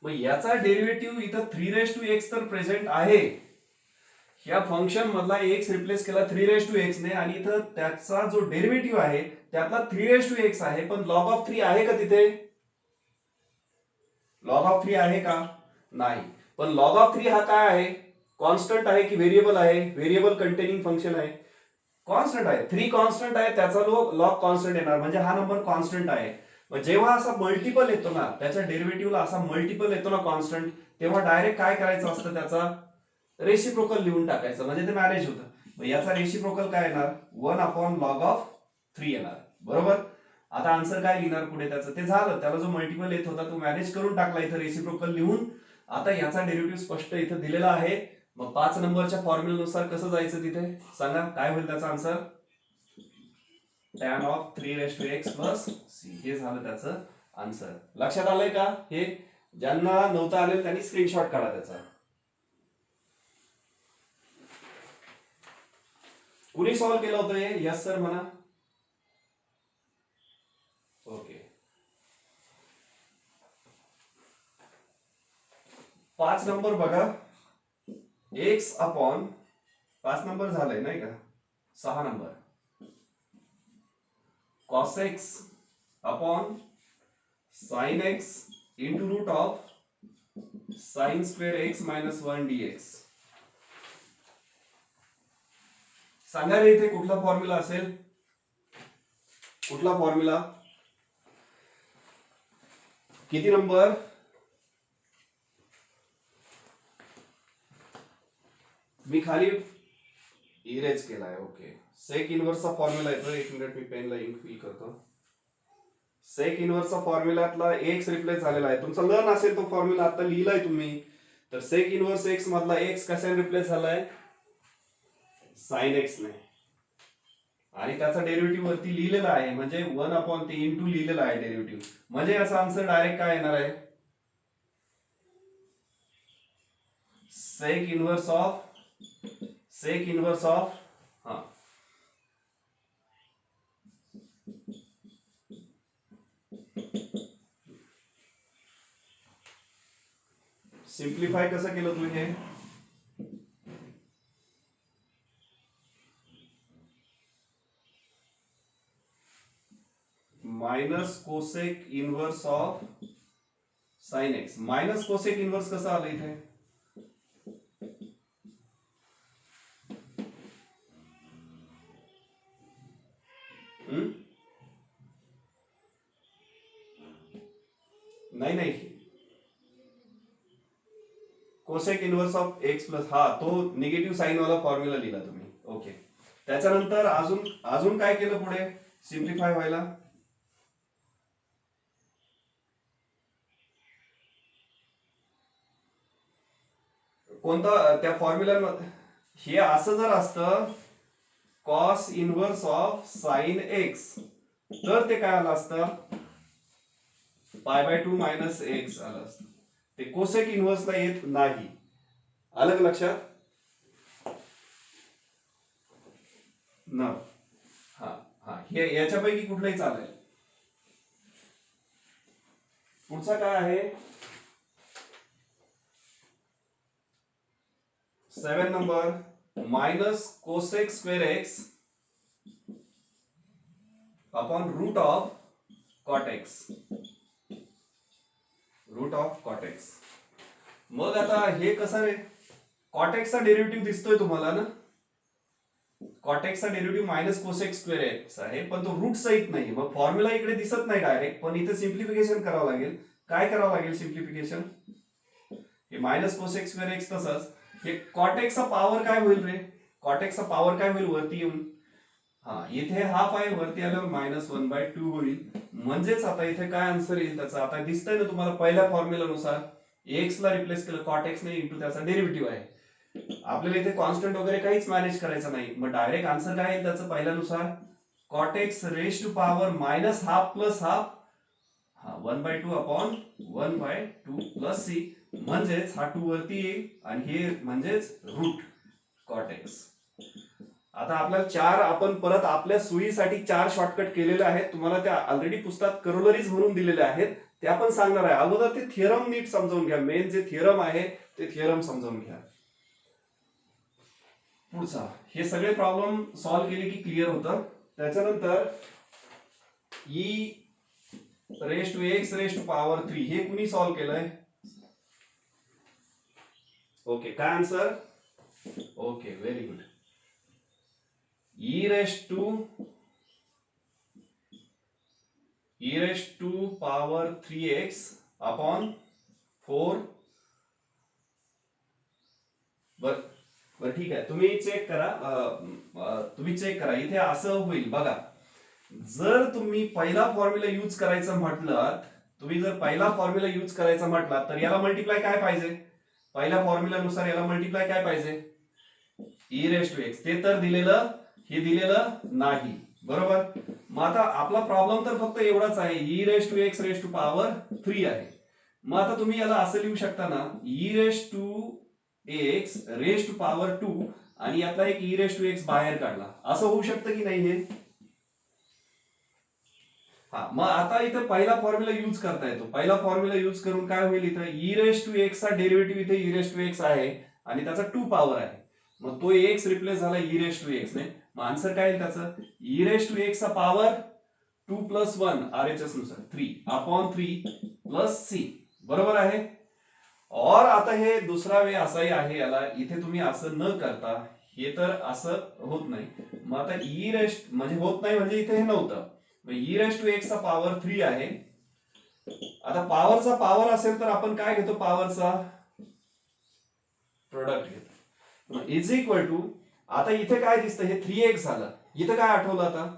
मग याचा डेरिव्हेटिव्ह इथं 3 तर प्रेझेंट आहे. या फंक्शन मधला x रिप्लेस केला 3 ने आणि इथं त्याचा जो डेरिव्हेटिव्ह आहे त्यातला 3 आहे, पण लॉग ऑफ 3 आहे का तिथे? लॉग ऑफ 3 आहे का? नाही. पण लॉग ऑफ 3 हा काय आहे? कॉन्स्टंट आहे की व्हेरिएबल आहे? व्हेरिएबल कंटेनिंग फंक्शन आहे. कॉन्स्टंट आहे. 3 कॉन्स्टंट आहे, त्याचा लॉग कॉन्स्टंट येणार, म्हणजे हा नंबर कॉन्स्टंट आहे. मग जेव्हा असा मल्टिपल येतो ना, त्याच्या डेरिव्हेटिव्हला असा मल्टिपल येतो ना कॉन्स्टंट, तेव्हा डायरेक्ट काय करायचं असतं? त्याचा रेसिप्रोकल लिहून टाकायचं, म्हणजे ते मॅनेज होतं. मग याचा रेसिप्रोकल काय येणार? 1 लॉग ऑफ 3 येणार. बरोबर. आता आन्सर काय लिहिणार पुढे त्याचं? ते झालं, त्याला जो मल्टिपल येत होता तो मॅनेज करून टाकला इथं रेसिप्रोकल लिहून. आता याचा डेरिव्हेटिव्ह स्पष्ट इथं दिलेला आहे. मग 5 नंबरच्या फॉर्म्युल्यानुसार कसं जायचं तिथे सांगा, काय होईल त्याचा answer? tan of 3 plus c. हे झालं त्याचं आन्सर. लक्षात आलंय का? हे ज्यांना नव्हतं आलेलं त्यांनी स्क्रीनशॉट काढा त्याचा. कुणी सॉल्व्ह केलं होतं हे? यस सर म्हणा. ओके. 5 नंबर बघा. x अपॉन 5 नंबर झालंय नाही का? 6 number cos x upon sin x into root of sin square x minus 1 dx. सांगा रे इथे कुठला फॉर्म्युला असेल? कुठला फॉर्म्युला? किती नंबर? मी खाली इरेज केलाय. ओके. सेक इनवर्सचा फॉर्म्युला येतो. एक मिनिट मी पेनला इंक फिल करतो. सेक इनवर्सचा फॉर्म्युल्यातला एक्स रिप्लेस झालेला आहे. तुमचा लर्न असेल तो फॉर्म्युला आता लिहिलाय तुम्ही. तर सेक इनवर्स एक्स मधला एक्स कशाने रिप्लेस झालाय? साइन एक्स ने. आणि त्याचा डेरिव्हेटिव्ह वरती लिहिलेला आहे, म्हणजे 1 ते इंटू लिहिलेला आहे डेरिव्हेटिव्ह. म्हणजे याचा आन्सर डायरेक्ट काय येणार आहे? सेक इनवर्स ऑफ हा सिम्प्लिफाय कसं केलं तुम्ही हे? Minus cosec inverse of sine x. Minus cosec inverse कसं आलं इथे? नाही, cosec inverse of x plus, हा तो निगेटिव्ह साइन वाला फॉर्म्युला लिहिला तुम्ही. ओके. त्याच्यानंतर अजून काय केलं पुढे सिम्प्लिफाय व्हायला? कोणता त्या फॉर्म्युल्यामध्ये? हे असं जर असतं cos inverse of sine x, तर ते काय आलं असतं? π/2 मायनस एक्स आलं असतं. ते कोसेक इनवर्सला येत नाही. आलं का लक्षात? न हा हा हे याच्यापैकी कुठलंही चालेल. पुढचा काय आहे? 7 number minus cosec square x upon root of cot x. Root of cot x. मग आता हे कसं रे? कॉट एक्सचा डेरिव्हेटिव्ह दिसतोय तुम्हाला ना? कॉट एक्सचा derivative minus cosec square x आहे, पण तो रूट सहित नाही. मग फॉर्म्युला इकडे दिसत नाही डायरेक्ट, पण इथे सिम्प्लिफिकेशन करावं लागेल. काय करावं लागेल सिम्प्लिफिकेशन? हे मायनस कोसेक स्क्वेअर एक्स तसंच. हे कॉट एक्सचा पॉवर काय होईल रे? कॉट एक्सचा पॉवर काय होईल वरती येऊन? हा इथे हाफ आहे, वरती आल्यावर -1/2 होईल. म्हणजेच आता इथे काय आन्सर येईल त्याचा? आता दिसतंय ना तुम्हाला पहिल्या फॉर्म्युलानुसार एक्स ला रिप्लेस केलं कॉट एक्स ने इंटू त्याचा डेरिव्हेटिव्ह आहे. आपल्याला इथे कॉन्स्टंट वगैरे काहीच मॅनेज करायचं नाही, मग डायरेक्ट आन्सर काय येईल त्याचं पहिल्यानुसार cot x raise to power minus half plus half, हा 1/2 अपॉन 1/2 प्लस सी, म्हणजेच हा 2 वरती येईल आणि हे म्हणजेच रूट कॉट एक्स. आता आपल्याला चार आपण परत आपल्या सोयीसाठी चार शॉर्टकट केलेले आहेत, तुम्हाला त्या ऑलरेडी पुस्तकात करोलरीज म्हणून दिलेल्या आहेत, ते आपण सांगणार आहे. अगोदर ते थिअरम नीट समजावून घ्या, मेन जे थिअरम आहे ते थिअरम समजावून घ्या. पुढचा हे सगळे प्रॉब्लेम सॉल्व्ह केले की क्लिअर होतं. त्याच्यानंतर e raise to x raise to power 3 हे कुणी सॉल्व्ह केलंय? ओके, काय answer? Okay, very good. e raised to power 3x upon 4. बर ठीक आहे, तुम्ही चेक करा इथे असं होईल बघा. जर तुम्ही पहिला फॉर्म्युला यूज करायचं म्हटलं, तर याला मल्टिप्लाय काय पाहिजे? पहिल्या फॉर्म्युलानुसार याला मल्टिप्लाय काय पाहिजे? e raised to x. ते तर दिलेलं, हे दिलेलं नाही, बरोबर. मग आता आपला प्रॉब्लेम तर फक्त एवढाच आहे, e raised to x raised to power 3 आहे. मग आता तुम्ही याला असं लिहू शकता ना, e raised to x raised to power 2 आणि यातला एक e raised to x बाहेर काढला, असं होऊ शकतं की नाही हे? हा, मग आता इथं पहिला फॉर्म्युला यूज करता येतो. पहिला फॉर्म्युला यूज करून काय होईल, इथं e raised to x चा डेरिव्हेटिव्ह इथे e raised to x आहे आणि त्याचा 2 पॉवर आहे. मग तो x रिप्लेस झाला e raised to x ने. मग आन्सर काय येईल त्याचं? e raised to x चा पॉवर 2 प्लस 1 RHS नुसार 3 अपॉन 3 प्लस c, बरोबर आहे. और आता हे दुसरा वे असाही आहे, याला इथे तुम्ही असं न करता, हे तर असं होत नाही. मग आता e रेस्ट म्हणजे होत नाही म्हणजे इथे हे नव्हतं, e रेस्ट टू एक्स चा पॉवर 3 आहे. आता पॉवरचा पॉवर असेल तर आपण काय घेतो? पॉवरचा प्रोडक्ट घेतो. इज इक्वल टू, आता इथे काय दिसतं? हे 3x झालं. इथे काय आठवलं? आता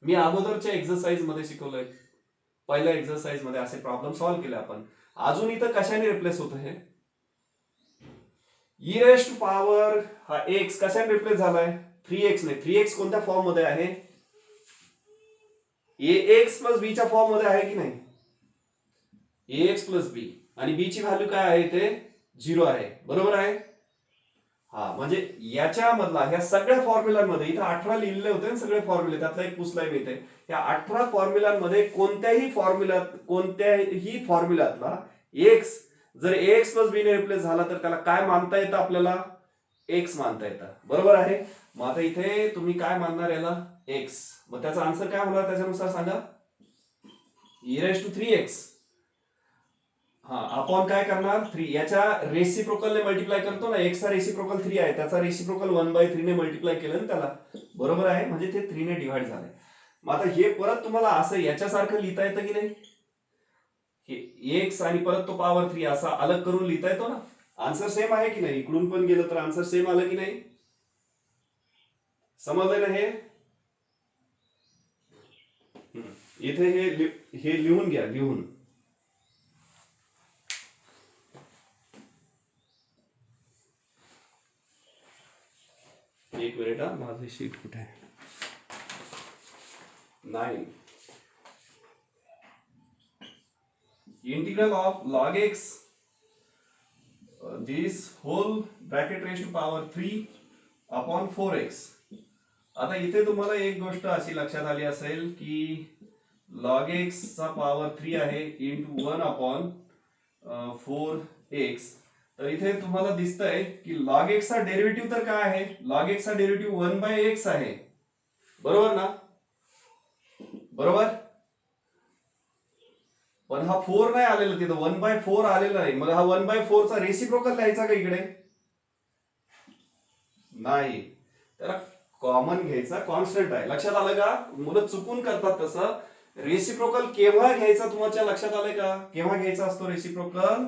मी अगोदरच्या एक्सरसाइज मध्ये शिकवलंय, पहिल्या एक्सरसाइज मध्ये असे प्रॉब्लेम सॉल्व्ह केले आपण. अजून इथं कशाने रिप्लेस होतं? हे e रेस्ट टू पॉवर हा x कशाने रिप्लेस झालाय? 3x ने. 3x कोणत्या फॉर्म मध्ये आहे? ax प्लस b च्या फॉर्म मध्ये आहे की नाही? ax प्लस b आणि b ची व्हॅल्यू काय आहे? ते 0 आहे, बरोबर आहे. हा, म्हणजे याच्यामधला ह्या सगळ्या फॉर्म्युलांमध्ये इथं 18 लिहिलेले होते ना सगळे फॉर्म्युले, त्यातला एक पुसलाय मी इथे. या 18 फॉर्म्युलांमध्ये कोणत्याही फॉर्म्युल्यातला x जर ax प्लस b ने रिप्लेस झाला तर त्याला काय मानता येतं? आपल्याला x मानता येतं, बरोबर आहे. मग आता इथे तुम्ही काय मानणार याला? x. मग त्याचा आन्सर काय होणार त्याच्यानुसार सांगा? e raised to 3x, हा, अपॉन काय करणार? 3. याच्या रेसिप्रोकलने मल्टिप्लाय करतो ना, x चा रेसिप्रोकल 3 आहे, त्याचा रेसिप्रोकल 1/3 ने मल्टिप्लाय केलं ना त्याला, बरोबर आहे. म्हणजे ते 3 ने डिवाइड झालंय. मग आता हे परत तुम्हाला असं याच्यासारखं लिहिता येतं की नाही? हे x आणि परत तो पॉवर 3 असा अलग करून लिहिता येतो ना. आन्सर सेम आहे की नाही? इकडून पण गेलं तर आन्सर सेम आलं की नाही? समजलं ना हे? इथे हे लिहून घ्या, लिहून. एक मिनिट, हा, माझी शीट कुठे आहे? 9. Integral of log x this whole bracket raised to power 3 upon 4x. आता इथे तुम्हाला एक गोष्ट अशी लक्षात आली असेल की log x चा पॉवर 3 आहे इंटू 1 अपॉन 4x. तर इथे तुम्हाला दिसतंय की log x चा डेरिव्हेटिव्ह तर काय आहे? log x चा डेरिव्हेटिव्ह 1/x आहे, बरोबर ना? बरोबर. पण हा 4 नाही आलेला तिथं, 1/4 आलेला नाही. मग हा 1/4 चा रेसिप्रोकल लिहायचा का इकडे? नाही, त्याला कॉमन घ्यायचा, कॉन्स्टंट आहे. लक्षात आलं का? मुलं चुकून करतात तसं. रेसिप्रोकल केव्हा घ्यायचा तुमच्या लक्षात आलंय का? केव्हा घ्यायचा असतो रेसिप्रोकल?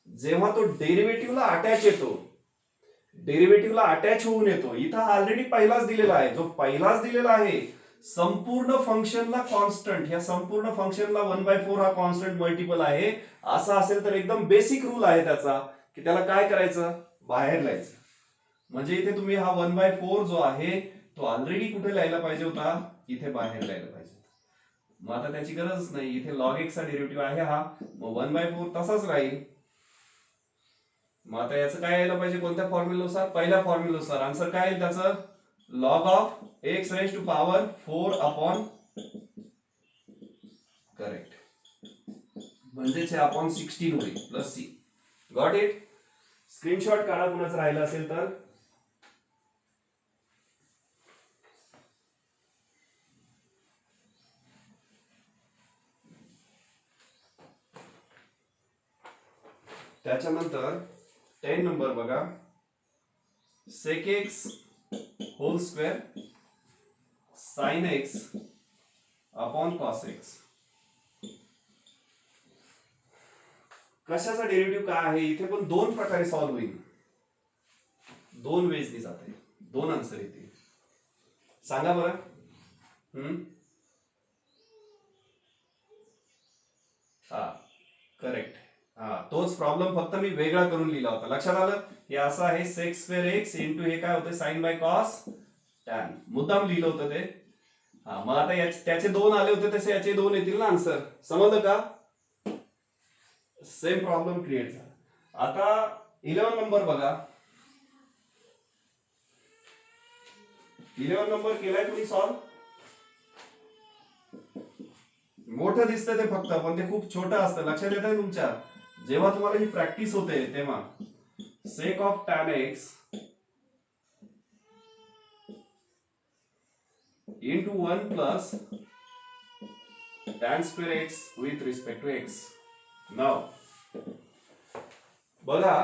जेव्हा तो डेरिव्हेटिव्हला अटॅच येतो, डेरिव्हेटिव्हला अटॅच होऊन येतो. इथं ऑलरेडी पहिलाच दिलेला आहे, जो पहिलाच दिलेला आहे संपूर्ण फंक्शनला कॉन्स्टंट, ह्या संपूर्ण फंक्शनला 1/4 हा कॉन्स्टंट मल्टिपल आहे, असं असेल तर एकदम बेसिक रूल आहे त्याचा की त्याला काय करायचं? बाहेर लिहायचं. म्हणजे इथे तुम्ही हा 1/4 जो आहे तो ऑलरेडी कुठे लिहायला पाहिजे होता, इथे बाहेर लिहायला पाहिजे होता. मग आता त्याची गरजच नाही, इथे log x चा डेरिव्हेटिव्ह आहे हा, मग 1/4 तसाच राहील. मग आता याचं काय यायला पाहिजे, कोणत्या फॉर्म्युलानुसार, पहिल्या फॉर्म्युलानुसार. आन्सर काय येईल त्याचं, log of x raised to power 4 upon, correct, म्हणजेच हे अपॉन 16 होईल plus c. Got it. Screenshot काढा कुणाचं राहिलं असेल तर. त्याच्यानंतर 10 नंबर बघा, sec x whole square sin x upon cos x. कशाचा डेरिव्हेटिव्ह काय आहे, इथे पण दोन प्रकारे सॉल्व्ह होईल, दोन वेजनी जाते, दोन आन्सर येतील. सांगा बरं. हा करेक्ट. हा तोच प्रॉब्लेम, फक्त मी वेगळा करून लिहिला होता. लक्षात आलं. हे असं आहे सेक स्क्वेअर एक्स इंटू हे काय होतं साइन बाय कॉस टॅन, मुद्दाम लिहिलं होतं ते. हा मग आता त्याचे दोन आले होते तसे याचे दोन येतील ना आन्सर. समजलं का. सेम प्रॉब्लेम क्रिएट झाला. आता 11 नंबर बघा, 11 नंबर केलाय तुम्ही सॉल्व. मोठं दिसतं ते फक्त, पण ते खूप छोटं असतं. लक्षात येत आहे तुमच्या, जेव्हा तुम्हाला ही प्रॅक्टिस होते तेव्हा. Sec of tan x into 1 plus tan square x with respect to x. Now बघा,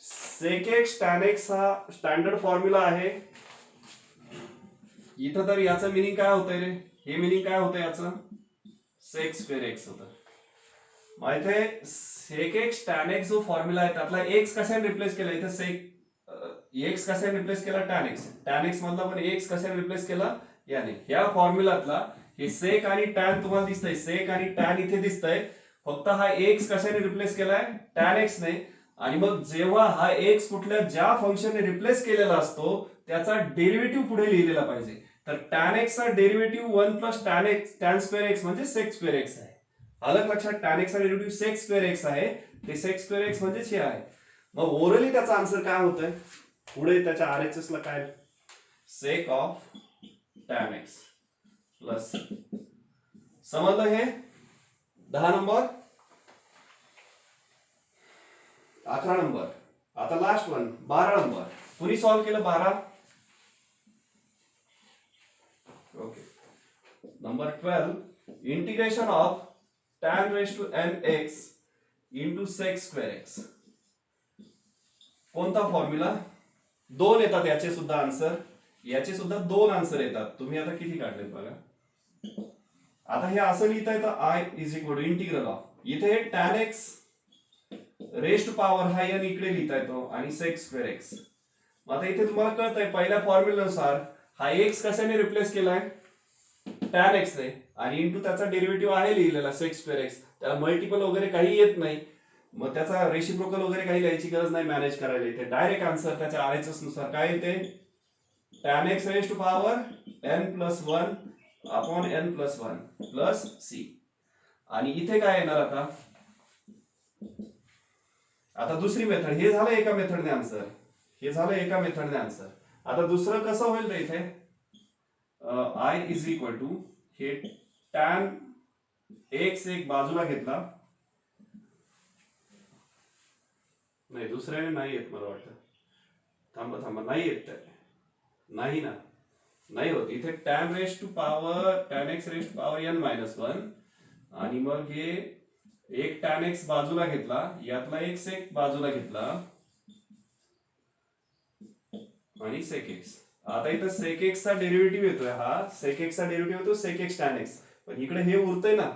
sec x tan x हा स्टँडर्ड फॉर्म्युला आहे. इथं तर याचं मिनिंग काय होतंय रे, हे मिनिंग काय होतं याचं, sec square x होतं. माहिती आहे sec x tan x जो फॉर्म्युला आहे त्यातला x कशाने रिप्लेस केला, इथं sec x कशाने रिप्लेस केला, tan x. tan x मधला पण x कशाने रिप्लेस केला याने. या फॉर्म्युलातला हे सेक आणि टॅन तुम्हाला दिसतंय, सेक आणि टॅन इथे दिसतंय, फक्त हा x कशाने रिप्लेस केलाय, tan x ने. आणि मग जेव्हा हा x कुठल्या ज्या फंक्शनने रिप्लेस केलेला असतो त्याचा डेरिव्हेटिव्ह पुढे लिहिलेला पाहिजे. तर tan x चा derivative 1 plus tan square x म्हणजे sec स्क्वेअर x आहे. आलं लक्षात. tan x चा डेरिव्हेटिव्ह sec स्क्वेअर x आहे, ते sec स्क्वेअर x म्हणजे हे आहे. मग ओरली त्याचा आन्सर काय होतंय, पुढे त्याच्या RHS ला काय, sec of tan x plus. समजलं हे. 10 नंबर. 11 नंबर. आता लास्ट वन 12 नंबर. कुणी सॉल्व्ह केलं 12. Okay. Number 12, integration of tan raise to n x into sec square x. कोणता फॉर्म्युला, दोन येतात याचे सुद्धा आन्सर, याचे सुद्धा दोन आन्सर येतात. तुम्ही आता किती काढलेत बघा. आता हे असं लिहिता येतं I is equal to integral of, इथे tan x रेस्ट पॉवर हा n इकडे लिहिता येतो आणि sec स्क्वेअर x. आता इथे तुम्हाला कळतंय पहिल्या फॉर्म्युलानुसार हा x कशाने रिप्लेस केलाय, tan x ने, आणि इंटू त्याचा डेरिव्हेटिव्ह आहे लिहिलेला sec स्क्वेअर x. त्याला मल्टिपल वगैरे काही येत नाही, मग त्याचा रेसिप्रोकल वगैरे काही लिहायची गरज नाही मॅनेज करायला. इथे डायरेक्ट आन्सर त्याच्या RHS नुसार काय येते, tan x raise to power n plus 1 upon n plus 1 plus c. आणि इथे काय येणार आता, आता दुसरी मेथड. हे झालं एका मेथडने आन्सर, हे झालं एका मेथडने आन्सर. आता दुसरं कसं होईल रे, इथे आय इज इक्वल टू हे tan x एक बाजूला घेतला, नाही दुसऱ्याने नाही येत मला वाटतं, थांबा थांबा, नाही येत नाही ना, नाही होत. इथे tan raise to power tan x raise to power n minus 1 आणि मग हे एक tan x बाजूला घेतला, यातला एक sec बाजूला घेतला आणि sec x. आता इथं sec x चा डेरिव्हेटिव्ह येतोय, हा sec x चा डेरिव्हेटिव्ह येतो sec x tan x, पण इकडे हे उरतंय ना,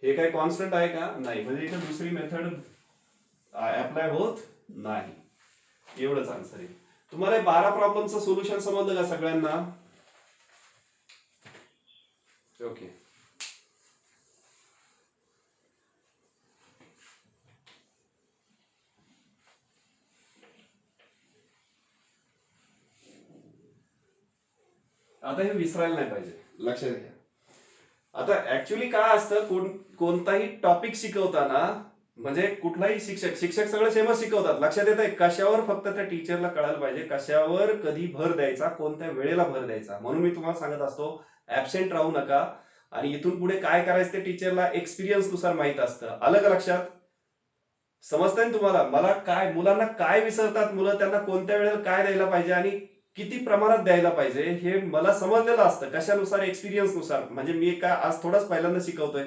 हे काय कॉन्स्टंट आहे का, नाही. म्हणजे इथे दुसरी मेथड अप्लाय होत नाही. एवढंच आन्सर आहे. तुम्हाला 12 प्रॉब्लेमचं सोल्युशन समजलं का सगळ्यांना. ओके. आता हे विसरायला नाही पाहिजे, लक्षात घ्या. आता ऍक्च्युली काय असतं, कोणताही टॉपिक शिकवताना म्हणजे कुठलाही शिक्षक सगळं सेमच शिकवतात, लक्षात येत आहे. कशावर फक्त त्या टीचरला कळायला पाहिजे, कशावर कधी भर द्यायचा, कोणत्या वेळेला भर द्यायचा. म्हणून मी तुम्हाला सांगत असतो ऍबसेंट राहू नका. आणि इथून पुढे काय करायचं ते टीचरला एक्सपिरियन्स नुसार माहित असतं. आलं का लक्षात? समजतंय ना तुम्हाला? मुलांना काय विसरतात मुलं, त्यांना कोणत्या वेळेला काय द्यायला पाहिजे आणि किती प्रमाणात द्यायला पाहिजे हे मला समजलेलं असतं. कशानुसार? एक्सपिरियन्स नुसार. म्हणजे मी काय आज थोडाच पहिल्यांदा शिकवतोय,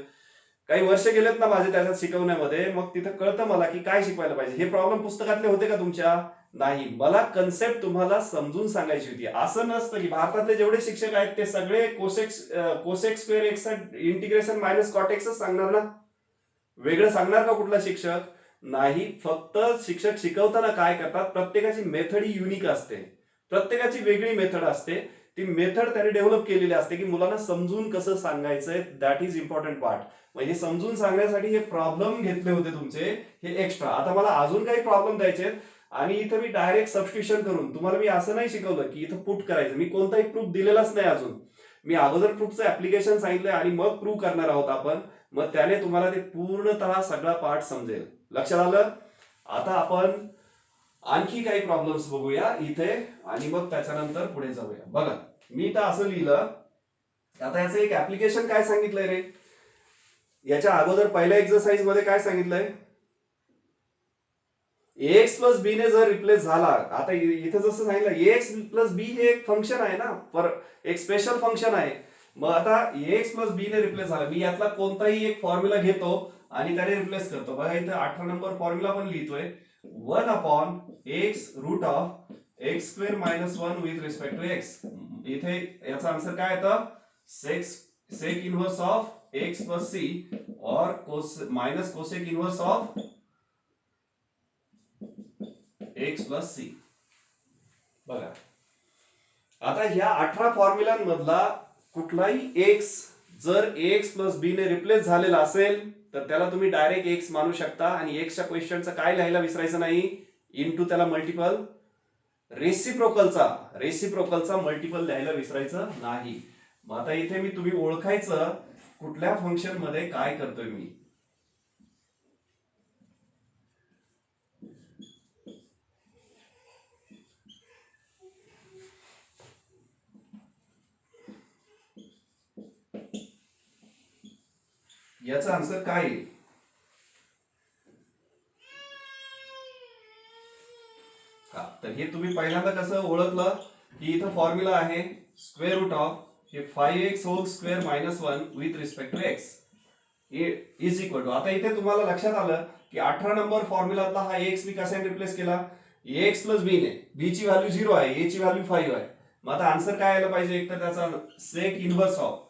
काही वर्ष गेलेत ना माझे त्याच्यात शिकवण्यामध्ये, मग तिथं कळतं मला की काय शिकवायला पाहिजे. हे प्रॉब्लेम पुस्तकातले होते का तुमच्या? नाही. मला कन्सेप्ट तुम्हाला समजून सांगायची होती. असं नसतं की भारतातले जेवढे शिक्षक आहेत ते सगळे cosec square x integration minus कॉटेक्सच सांगणार ना. वेगळं सांगणार का कुठला शिक्षक? नाही. फक्त शिक्षक शिकवताना काय करतात, प्रत्येकाची मेथड ही युनिक असते, प्रत्येकाची वेगळी मेथड असते. ती मेथड त्याने डेव्हलप केलेली असते की मुलांना समजून कसं सांगायचंय. That is important part. म्हणजे समजून सांगण्यासाठी हे प्रॉब्लेम घेतले होते तुमचे, हे एक्स्ट्रा. आता मला अजून काही प्रॉब्लेम द्यायचे आणि इथं मी डायरेक्ट सबस्टिट्यूशन करून तुम्हाला मी असं नाही शिकवलं की इथं पुट करायचं. मी कोणताही प्रूफ दिलेलाच नाही अजून. मी अगोदर प्रूफचं ऍप्लिकेशन सांगितलंय आणि मग प्रूव्ह करणार आहोत आपण. मग त्याने तुम्हाला ते पूर्णतः सगळा पार्ट समजेल. लक्षात आलं? आता आपण आणखी काही प्रॉब्लेम्स बघूया इथे आणि मग त्याच्यानंतर पुढे जाऊया. बघा, मी तर असं लिहिलं. आता याचं एक ऍप्लिकेशन काय सांगितलंय रे? याच्या अगोदर पहिल्या एक्सरसाइज मध्ये काय सांगितलंय? एक्स प्लस बी ने जर रिप्लेस झाला, आता इथे जसं सांगितलं एक्स प्लस बी हे एक फंक्शन आहे ना, पर एक स्पेशल फंक्शन आहे. मग आता एक्स प्लस बी ने रिप्लेस झाला, मी यातला कोणताही एक फॉर्म्युला घेतो आणि त्याने रिप्लेस करतो. बघा इथे 18 नंबर फॉर्म्युला पण लिहितोय, 1/x x square minus 1 with respect to x. इथे याचा आन्सर काय येतं? Sec inverse of x plus c और minus cosec inverse of x plus c. बघा, आता ह्या 18 फॉर्म्युलांमधला कुठलाही एक्स जर एक्स प्लस बी ने रिप्लेस झालेला असेल तर त्याला तुम्ही डायरेक्ट एक्स मानू शकता. आणि एक्सच्या क्वेश्चनचं काय लिहायला विसरायचं नाही, इनटू त्याला मल्टिपल रेसिप्रोकलचा मल्टिपल लिहायला विसरायचं नाही. मग आता इथे मी तुम्ही ओळखायचं कुठल्या फंक्शन मध्ये काय करतोय मी. याचा आन्सर काय येईल? तर हे तुम्ही पहिल्यांदा कसं ओळखलं की इथं फॉर्म्युला आहे स्क्वेअर रूट ऑफ हे 5x whole square minus 1 with respect to x is equal to. आता इथे तुम्हाला लक्षात आलं की 18 नंबर फॉर्म्युलातला हा एक्स मी कशाने रिप्लेस केला? एक्स प्लस बी ने. बी ची व्हॅल्यू 0 आहे, ए ची व्हॅल्यू 5 आहे. मग आता आन्सर काय आला पाहिजे? एक तर त्याचा सेक इनव्हर्स ऑफ,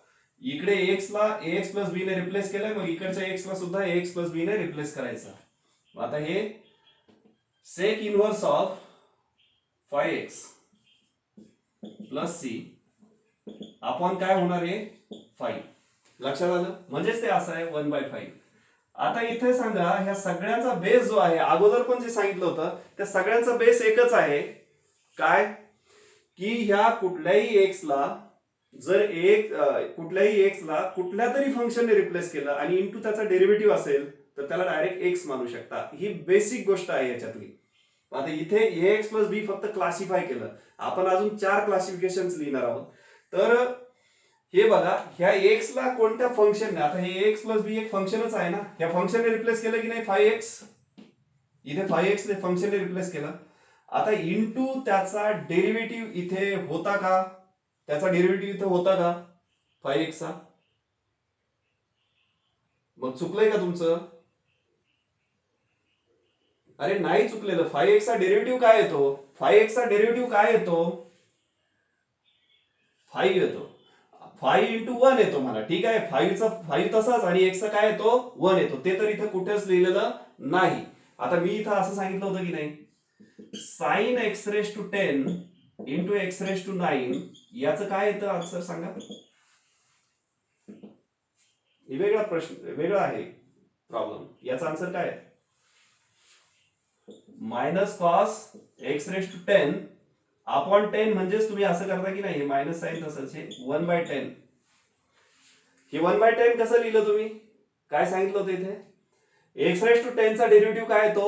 इकडे एक्स ला एक्स प्लस बी ने रिप्लेस केलंय, मग इकडच्या एक्स ला सुद्धा एक्स प्लस बी ने रिप्लेस करायचं. आता हे sec inverse of 5x plus c आपण काय होणार आहे? 5. लक्षात आलं? म्हणजेच ते असं आहे 1/5. आता इथे सांगा, ह्या सगळ्यांचा बेस जो आहे, अगोदर पण जे सांगितलं होतं त्या सगळ्यांचा बेस एकच आहे. काय? की ह्या कुठल्याही एक्सला जर कुठल्याही एक्सला कुठल्या तरी फंक्शनने रिप्लेस केलं आणि इनटू त्याचा डेरिव्हेटिव्ह असेल तर त्याला डायरेक्ट एक्स मानू शकता. ही बेसिक गोष्ट आहे याच्यातली. आता इथे एक्स प्लस बी फक्त क्लासिफाय केलं, आपण अजून 4 क्लासिफिकेशन लिहिणार आहोत. तर हे बघा, ह्या एक्स ला कोणत्या फंक्शनने, आता हे एक्स प्लस बी एक फंक्शनच आहे ना, ह्या फंक्शनने रिप्लेस केलं की नाही 5x, इथे 5x ने फंक्शनने रिप्लेस केलं. आता इनटू त्याचा डेरिव्हेटिव्ह इथे होता का? त्याचा डेरिव्हेटिव्ह इथे होता का 5x चा? मग चुकलंय का तुमचं? अरे नाही चुकलेलं. 5x चा डेरिव्हेटिव्ह काय येतो? 5x चा डेरिव्हेटिव्ह काय येतो? 5 येतो. 5 इंटू 1 येतो मला, ठीक आहे. 5 तसाच आणि x चा काय येतो? 1 येतो. ते तर इथं कुठेच लिहिलेलं नाही. आता मी इथं असं सांगितलं होतं की नाही, sine x raise to 10 into x raise to 9 याचं काय येतं आन्सर सांगा. हे वेगळा प्रश्न, वेगळा आहे प्रॉब्लेम. याचा आन्सर काय आहे? Minus cos x raise to 10 upon 10 म्हणजेच तुम्ही असं करता की नाही, मायनस साईन तसंच हे 1/10. हे 1/10 कसं लिहिलं तुम्ही, काय सांगितलं होतं इथे, x⁻10 चा डेरिव्हेटिव्ह काय येतो,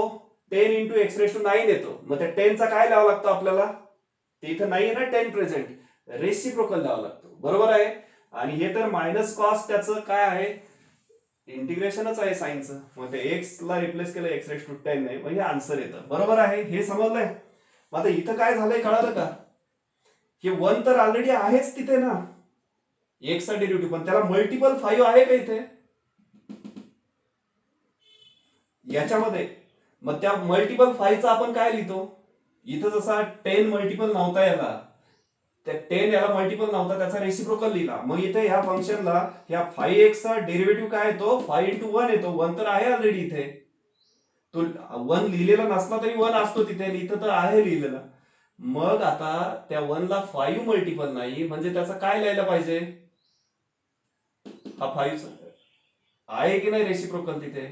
10 × x⁻9 येतो. मग त्या 10 चा काय लिहावं लागतो आपल्याला, ते इथं नाही ना 10 प्रेझेंट, रेसिप्रोकल लिहावं लागतो, बरोबर आहे. आणि हे तर मायनस कॉस त्याचं काय आहे, इंटिग्रेशनच आहे साइनचं. मग ते एक्स ला रिप्लेस केलं x⁻10 ने, म्हणजे आन्सर येतं, बरोबर आहे. हे समजलंय. मग आता इथं काय झालंय कळालं का, हे 1 तर ऑलरेडी आहेच तिथे ना, एक्स चा डेरिव्हेटिव्ह, पण त्याला मल्टिपल 5 आहे का इथे याच्यामध्ये. मग त्या मल्टिपल 5 चा आपण काय लिहितो, इथं जसा 10 मल्टिपल नव्हता याला, त्या 10 याला मल्टिपल नव्हता, त्याचा रेसिप्रोकल लिहिला. मग इथे ह्या फंक्शनला ह्या 5x चा डेरिव्हेटिव्ह काय येतो, 5 × 1 येतो. 1 तर आहे ऑलरेडी इथे, तो 1 लिहिलेला नसला तरी 1 असतो तिथे, इथं तर आहे लिहिलेला. मग आता त्या 1 ला 5 मल्टिपल नाही, म्हणजे त्याचा काय लिहायला पाहिजे, हा 5 आहे की नाही रेसिप्रोकल तिथे.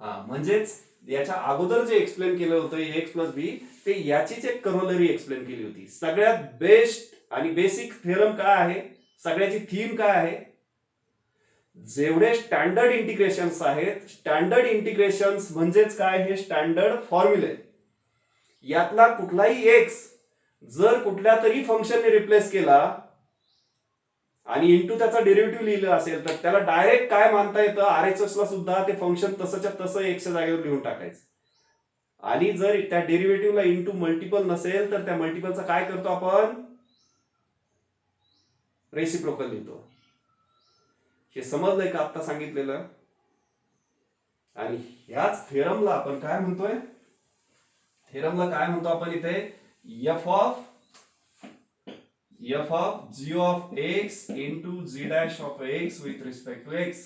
हा, म्हणजेच याच्या अगोदर जे एक्सप्लेन केलं होतं एक्स प्लस बी, ते याचीच एक करोलरी एक्सप्लेन केली होती. सगळ्यात बेस्ट आणि बेसिक थेरम काय आहे, सगळ्याची थीम काय आहे, जेवढे स्टँडर्ड इंटिग्रेशन्स आहेत, स्टँडर्ड इंटिग्रेशन्स म्हणजेच काय, हे स्टँडर्ड फॉर्म्युले, यातला कुठलाही एक्स जर कुठल्या तरी फंक्शनने रिप्लेस केला आणि इंटू त्याचा डेरिव्हेटिव्ह लिहिलं असेल, तर त्याला डायरेक्ट काय मानता येतं, RHS ला सुद्धा ते फंक्शन तसंच्या तसं एक्सच्या जागेवर लिहून टाकायचं. आणि जर त्या डेरिव्हेटिव्हला इंटू मल्टिपल नसेल, तर त्या मल्टिपलचा काय करतो आपण, रेसिप्रोकल लिहितो. हे समजलंय का आता सांगितलेलं. आणि ह्याच थेरमला आपण काय म्हणतोय, थेरमला काय म्हणतो आपण इथे, f of g of x into g dash of x with respect to x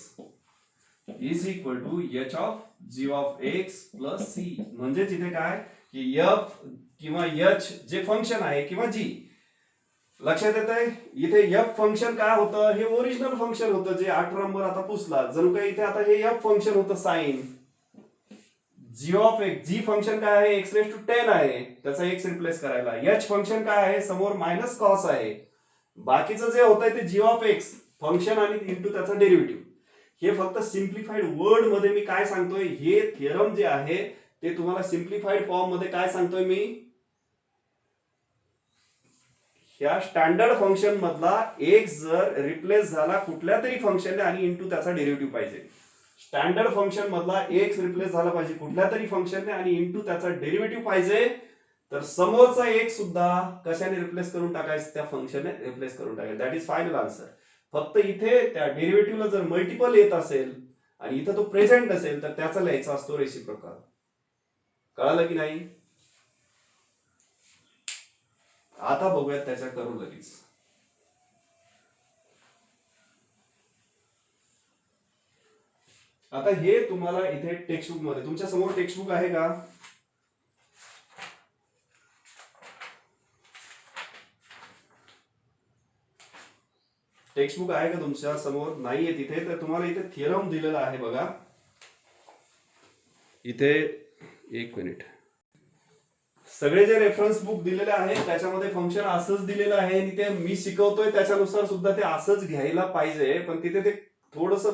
is equal to h of g of x plus c. म्हणजे इथे काय की f किंवा h जे फंक्शन आहे किंवा g, लक्षात येत आहे. इथे f फंक्शन काय होतं, हे ओरिजिनल फंक्शन होतं जे 8 नंबर आता पुसला, जणू काही इथे आता हे f फंक्शन होतं sine. g of x, g function काय आहे, x⁻10 आहे, त्याचा x रिप्लेस करायला. h फंक्शन काय आहे, समोर मायनस कॉस आहे. बाकीचं जे होतंय ते g of x फंक्शन आणि इंटू त्याचा डेरिव्हेटिव्ह. हे फक्त सिम्प्लिफाईड वर्ड मध्ये मी काय सांगतोय, हे थिअरम जे आहे ते तुम्हाला सिम्प्लिफाईड फॉर्म मध्ये काय सांगतोय मी, ह्या स्टँडर्ड फंक्शन मधला एक्स जर रिप्लेस झाला कुठल्या तरी फंक्शनने आणि इंटू त्याचा डेरिव्हेटिव्ह पाहिजे. स्टँडर्ड फंक्शन मधला एक्स रिप्लेस झाला पाहिजे कुठल्या तरी फंक्शनने आणि इंटू त्याचा डेरिव्हेटिव्ह पाहिजे, तर समोरचा एक सुद्धा कशाने रिप्लेस करून टाकायचं, त्या फंक्शनने रिप्लेस करून टाकायचं. That is final answer. फक्त इथे त्या डेरिव्हेटिव्हला जर मल्टिपल येत असेल आणि इथं तो प्रेझेंट नसेल, तर त्याचा लिहायचा असतो रेसिप्रोकल. कळालं की नाही. आता बघूयात त्याच्या करोलरीज. आता हे तुम्हाला इथे टेक्स्टबुक मध्ये, तुमच्या समोर टेक्स्टबुक आहे का, टेक्स्टबुक आहे का तुमच्या समोर, नाहीये तिथे, तर तुम्हाला इथे थिअरम दिलेला आहे बघा. इथे एक मिनिट, सगळे जे रेफरन्स बुक दिलेले आहे त्याच्यामध्ये फंक्शन असंच दिलेलं आहे आणि ते मी शिकवतोय त्याच्यानुसार सुद्धा ते असंच घ्यायला पाहिजे. पण तिथे ते थोडस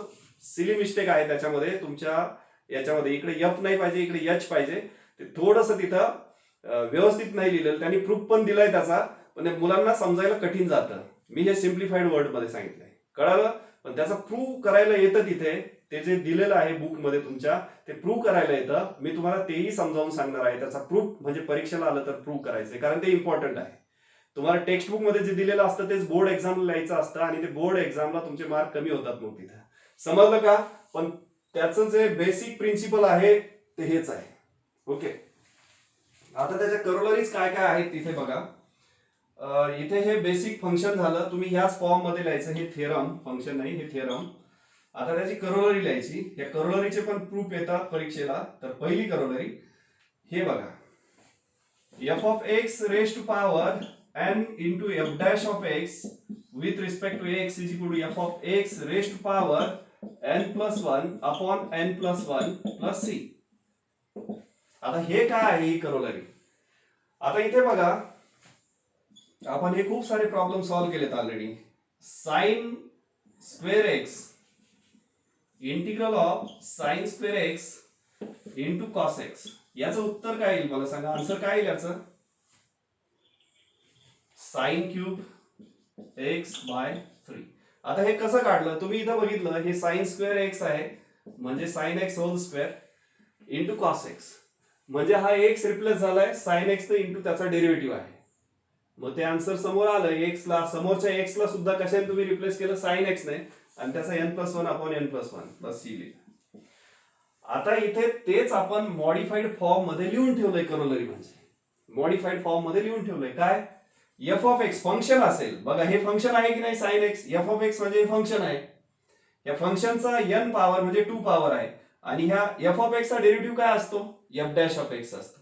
सिली मिस्टेक आहे त्याच्यामध्ये, तुमच्या याच्यामध्ये इकडे एफ नाही पाहिजे, इकडे एच पाहिजे. ते थोडस तिथं व्यवस्थित नाही लिहिलेलं. त्यांनी प्रूफ पण दिलाय त्याचा, पण मुलांना समजायला कठीण जातं. मी हे सिम्प्लिफाईड वर्ड मध्ये सांगितलंय, कळालं. पण त्याचा प्रूव्ह करायला येतं तिथे, ते जे दिलेलं आहे बुक मध्ये तुमच्या, ते प्रूव्ह करायला येतं. मी तुम्हाला तेही समजावून सांगणार आहे. त्याचा प्रूफ म्हणजे परीक्षेला आलं तर प्रूव्ह करायचंय, कारण ते इम्पॉर्टंट आहे. तुम्हाला टेक्स्ट बुक मध्ये जे दिलेलं असतं तेच बोर्ड एक्झामला लिहायचं असतं आणि ते बोर्ड एक्झामला तुमचे मार्क कमी होतात मग तिथे. समजलं का. पण त्याचं जे बेसिक प्रिन्सिपल आहे ते हेच आहे. ओके. आता त्याच्या करोलरीज काय काय आहेत तिथे बघा. इथे हे बेसिक फंक्शन झालं, तुम्ही ह्याच फॉर्म मध्ये लिहायचं. हे थिअरम, फंक्शन नाही हे थिअरम. आता त्याची करोलरी लिहायची. या करोलरीचे पण प्रूफ येतात परीक्षेला. तर पहिली करोलरी हे बघा, f of x raise to power n into f dash of x with respect to x is equal to f of x raise to power n+1 upon n+1 plus C. आता हे काय आहे ही करोलरी. आता इथे बघा, आपण हे खूप सारे प्रॉब्लेम सॉल्व्ह केलेत already. Sign square x, integral of sine square x into cos x, याचं उत्तर काय येईल मला सांगा, आन्सर काय येईल याचं? Sine cube x by 3. आता हे कसं काढलं तुम्ही इथं बघितलं, हे साइन स्क्वेअर एक्स आहे म्हणजे sine x whole square into cos x, म्हणजे हा एक्स रिप्लेस झालाय साइन एक्स इंटू त्याचा डेरिव्हेटिव्ह आहे. मग ते आन्सर समोर आलं, एक्स ला समोरच्या एक्स ला सुद्धा कशाने तुम्ही रिप्लेस केलं, साइन एक्स ने, आणि त्याचा n+1 upon n+1 plus C लिहिलं. आता इथे तेच आपण मॉडिफाईड फॉर्म मध्ये लिहून ठेवलंय करोलरी, म्हणजे मॉडिफाईड फॉर्म मध्ये लिहून ठेवलंय काय, एफ ऑफ एक्स फंक्शन असेल बघा, हे फंक्शन आहे की नाही sine x, f of x म्हणजे फंक्शन आहे, या फंक्शनचा n पॉवर म्हणजे 2 पॉवर आहे, आणि ह्या एफ ऑफ एक्स चा डेरिव्हेटिव्ह काय असतो, एफ डॅश ऑफ एक्स असतो.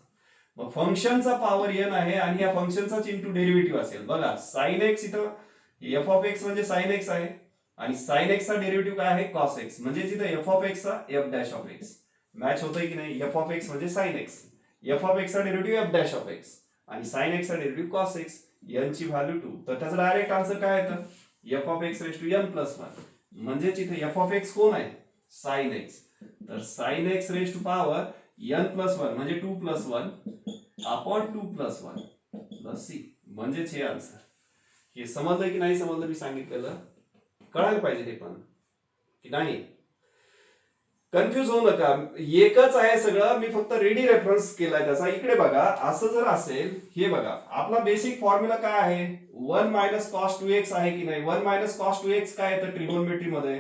मग फंक्शनचा पॉवर n आहे आणि या फंक्शनचाच इंटू डेरिव्हेटिव्ह असेल. बघा साइन एक्स, इथं एफ ऑफ एक्स म्हणजे साइन एक्स आहे आणि साइन एक्स चा डेरिव्हेटिव्ह काय आहे, कॉस एक्स, म्हणजे तिथं एफ ऑफ एक्स चा f dash of x match होतंय की नाही. एफ ऑफ एक्स म्हणजे sine x, f of x चा derivative f dash of x आणि साइन एक्स चा डेरिव्हेटिव्ह कॉस एक्स, n ची व्हॅल्यू 2, तर त्याचा डायरेक्ट आन्सर काय येतं, f of x raise to n+1, म्हणजे इथे एफ ऑफ एक्स कोण आहे, साइन एक्स, तर sine x raise to power n+1 म्हणजे 2+1 अपॉन 2+1 प्लस सी, म्हणजेच हे आन्सर. हे समजलं की नाही समजलं मी सांगितलेलं, कळायला पाहिजे हे पण की नाही, कन्फ्युज होऊ नका, एकच आहे सगळं, मी फक्त रेडी रेफरन्स केलाय त्याचा. इकडे बघा, असं जर असेल, हे बघा आपला बेसिक फॉर्म्युला काय आहे, 1 मायनस कॉस 2x आहे की नाही. 1 मायनस कॉस 2x काय येतं ट्रिगोनोमेट्री मध्ये,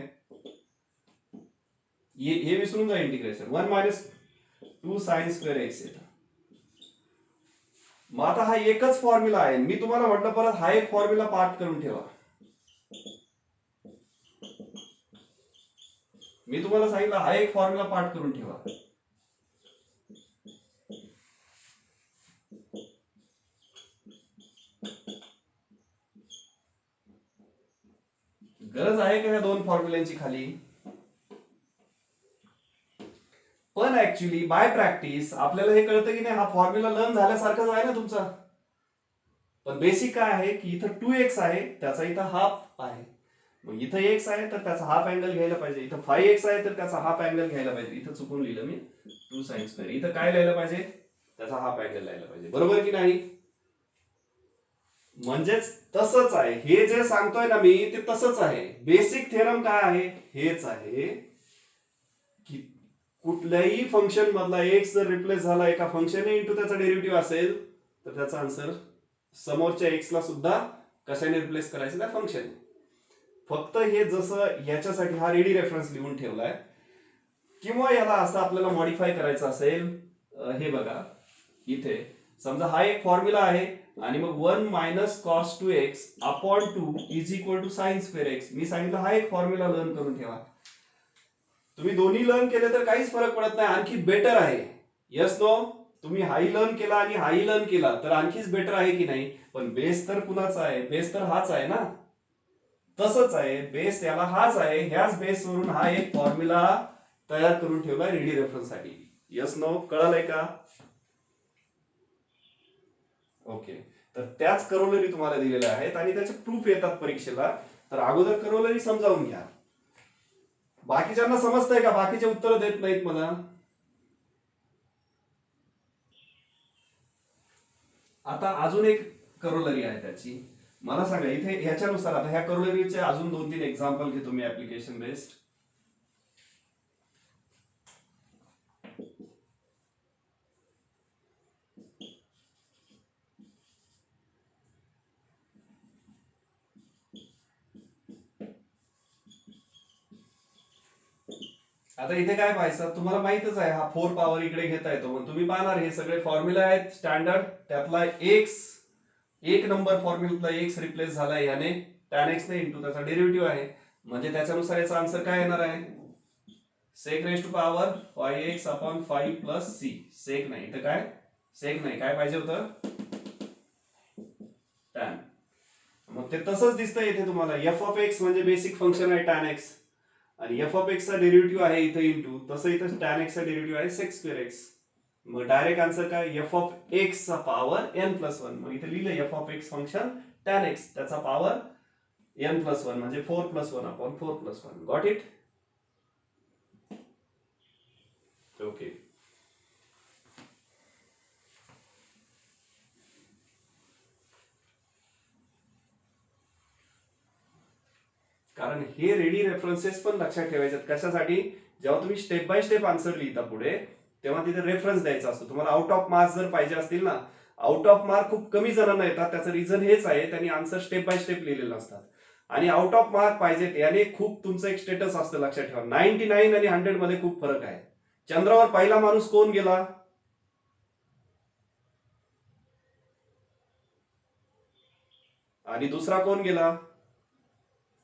हे विसरून जा integration, 1 minus 2 sine square x येतं. मग आता हा एकच फॉर्म्युला आहे, मी तुम्हाला म्हटलं परत हा एक फॉर्म्युला पाठ करून ठेवा. मी तुम्हाला सांगितलं हा एक फॉर्म्युला पाठ करून ठेवा. गरज आहे का या दोन फॉर्म्युल्यांची खाली, पण ऍक्च्युली बाय प्रॅक्टिस आपल्याला हे कळतं की नाही, हा फॉर्म्युला लर्न झाल्यासारखाच आहे ना तुमचा, पण बेसिक काय आहे की इथं 2x आहे, त्याचा इथं हाफ आहे, मग इथं x आहे तर त्याचा हाफ अँगल घ्यायला पाहिजे, इथं 5x आहे तर त्याचा हाफ अँगल घ्यायला पाहिजे, इथं चुकून लिहिलं मी 2 sin स्क्वेअर, इथं काय लिहायला पाहिजे, त्याचा हाफ अँगल लिहायला पाहिजे, बरोबर की नाही. म्हणजेच तसंच आहे, हे जे सांगतोय ना मी ते तसंच आहे. बेसिक थेरम काय आहे, हेच आहे की कुठल्याही फंक्शन मधला एक्स जर रिप्लेस झाला एका फंक्शन इंटू त्याचा डेरिव्हेटिव्ह असेल तर त्याचा आन्सर समोरच्या एक्स ला सुद्धा कशाने रिप्लेस करायचं, त्या फंक्शन. फक्त हे जसं याच्यासाठी हा रेडी रेफरन्स लिहून ठेवलाय, किंवा याला असं आपल्याला मॉडिफाय करायचं असेल, हे बघा इथे समजा हा एक फॉर्म्युला आहे आणि मग 1 minus cos 2x upon 2 is equal to sine square x, मी सांगितलं हा एक फॉर्म्युला लर्न करून ठेवा. तुम्ही दोन्ही लर्न केले तर काहीच फरक पडत नाही, आणखी बेटर आहे. यस नो, तुम्ही हाही लर्न केला आणि हाही लर्न केला तर आणखीच बेटर आहे की नाही, पण बेस तर कुणाचा आहे, बेस तर हाच आहे ना. तसंच आहे, बेस याला हाच आहे, ह्याच बेसवरून हा एक फॉर्म्युला तयार करून ठेवलाय रेडी रेफरन्स साठी. यस नो, कळालंय का, ओके. तर त्याच करोलरी तुम्हाला दिलेल्या आहेत आणि त्याचे प्रूफ येतात परीक्षेला, तर अगोदर करोलरी समजावून घ्या. बाकीच्यांना समजतंय का, बाकीचे उत्तर देत नाहीत मला. आता अजून एक करोलरी आहे त्याची, मला सांगा इथे ह्याच्यानुसार, आता ह्या करोलरीचे अजून 2-3 एक्झाम्पल घेतो मी ऍप्लिकेशन बेस्ड. आता इथे काय पाहायचं, तुम्हाला माहितच आहे हा 4 पॉवर इकडे घेता येतो, मग तुम्ही पाहणार हे सगळे फॉर्म्युला आहेत स्टँडर्ड, त्यातला एक नंबर फॉर्म्युला एक्स रिप्लेस झालाय याने, टॅन एक्स ने इंटू त्याचा डेरिव्हेटिव्ह आहे, म्हणजे त्याच्यानुसार याचा आन्सर काय येणार आहे, sec raise to power 5x upon 5 plus c. Sec नाही, इथं काय सेक नाही, काय पाहिजे होतं टॅन. मग ते तसंच दिसतंय इथे तुम्हाला, एफ ऑफ एक्स म्हणजे बेसिक फंक्शन आहे टॅन एक्स, आणि एफ ऑफ एक्स चा डेरिव्हेटिव्ह आहे इथे इंटू, तसं इथं टॅन एक्स चा डेरिव्हेटिव्ह आहे सेक स्क्वेअर एक्स. मग डायरेक्ट आन्सर काय, एफ ऑफ एक्स चा पॉवर n+1. मग इथे लिहिलं F of x function tan x त्याचा पॉवर n+1 म्हणजे 4+1/4+1. Got it? ओके. कारण हे रेडी रेफरन्सेस पण लक्षात ठेवायचे. कशासाठी? जेव्हा तुम्ही स्टेप बाय स्टेप आन्सर लिहिता पुढे, तेव्हा तिथे रेफरन्स द्यायचा असतो. तुम्हाला आउट ऑफ मार्क्स जर पाहिजे असतील ना, आउट ऑफ मार्क खूप कमी जणांना येतात. त्याचं रिझन हेच आहे, त्यांनी आन्सर स्टेप बाय स्टेप लिहिलेले असतात. आणि आउट ऑफ मार्क पाहिजे याने खूप तुमचं एक स्टेटस असतं, लक्षात ठेवा. 99 आणि 100 मध्ये खूप फरक आहे. चंद्रावर पहिला माणूस कोण गेला? आणि दुसरा कोण गेला?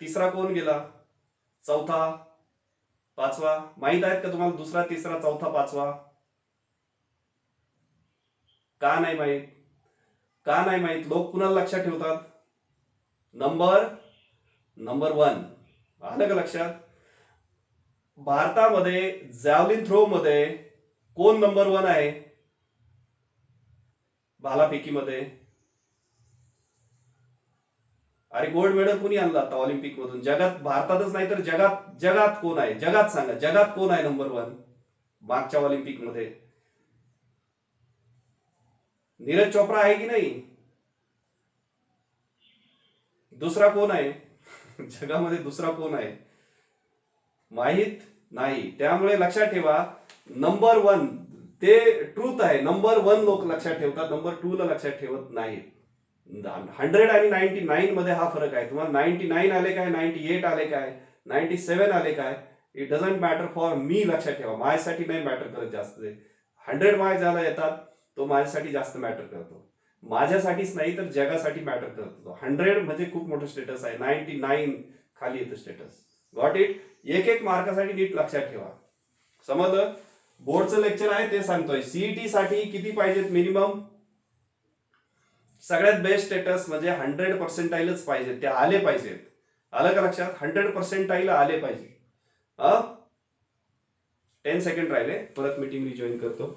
तिसरा कोण गेला? चौथा, पाचवा? माहित आहेत का तुम्हाला दुसरा, तिसरा, चौथा, पाचवा? का नाही माहित? का नाही माहित? लोक कुणाला लक्षात ठेवतात? नंबर 1. आलं का लक्षात? भारतामध्ये जॅव्हलिन थ्रो मध्ये कोण नंबर 1 आहे? भालाफेकीमध्ये. अरे गोल्ड मेडल कोणी आणलं आता ऑलिम्पिक मधून? जगात, भारतातच नाही तर जगात, जगात कोण आहे? जगात सांगा, जगात कोण आहे नंबर 1 मागच्या ऑलिम्पिक मध्ये? नीरज चोप्रा आहे की नाही? दुसरा कोण आहे? जगामध्ये दुसरा कोण आहे? माहित नाही. त्यामुळे लक्षात ठेवा, नंबर 1 ते ट्रूथ आहे. नंबर 1 लोक लक्षात ठेवतात, नंबर 2 ला लक्षात ठेवत नाहीत. 100 आणि 99 मध्ये हा फरक आहे. तुम्हाला 99 आले काय, 98 आले काय, 97 आले काय, it doesn't matter for me. लक्षात ठेवा, माझ्यासाठी नाही मॅटर करत जास्त. 100 मार्क्स ज्याला येतात तो माझ्यासाठी जास्त मॅटर करतो. माझ्यासाठीच नाही तर जगासाठी मॅटर करतो. 100 म्हणजे खूप मोठं स्टेटस आहे, 99 खाली येतं स्टेटस. Got it? एक एक मार्कासाठी नीट लक्षात ठेवा. समजलं? बोर्डचं लेक्चर आहे ते सांगतोय. सीईटी साठी किती पाहिजेत मिनिमम? सगळ्यात बेस्ट स्टेटस म्हणजे 100% पाहिजे, ते आले पाहिजेत. आलं का लक्षात? 100% आले पाहिजे. 10 सेकंड राहिले, परत मीटिंग रिजॉईन करतो.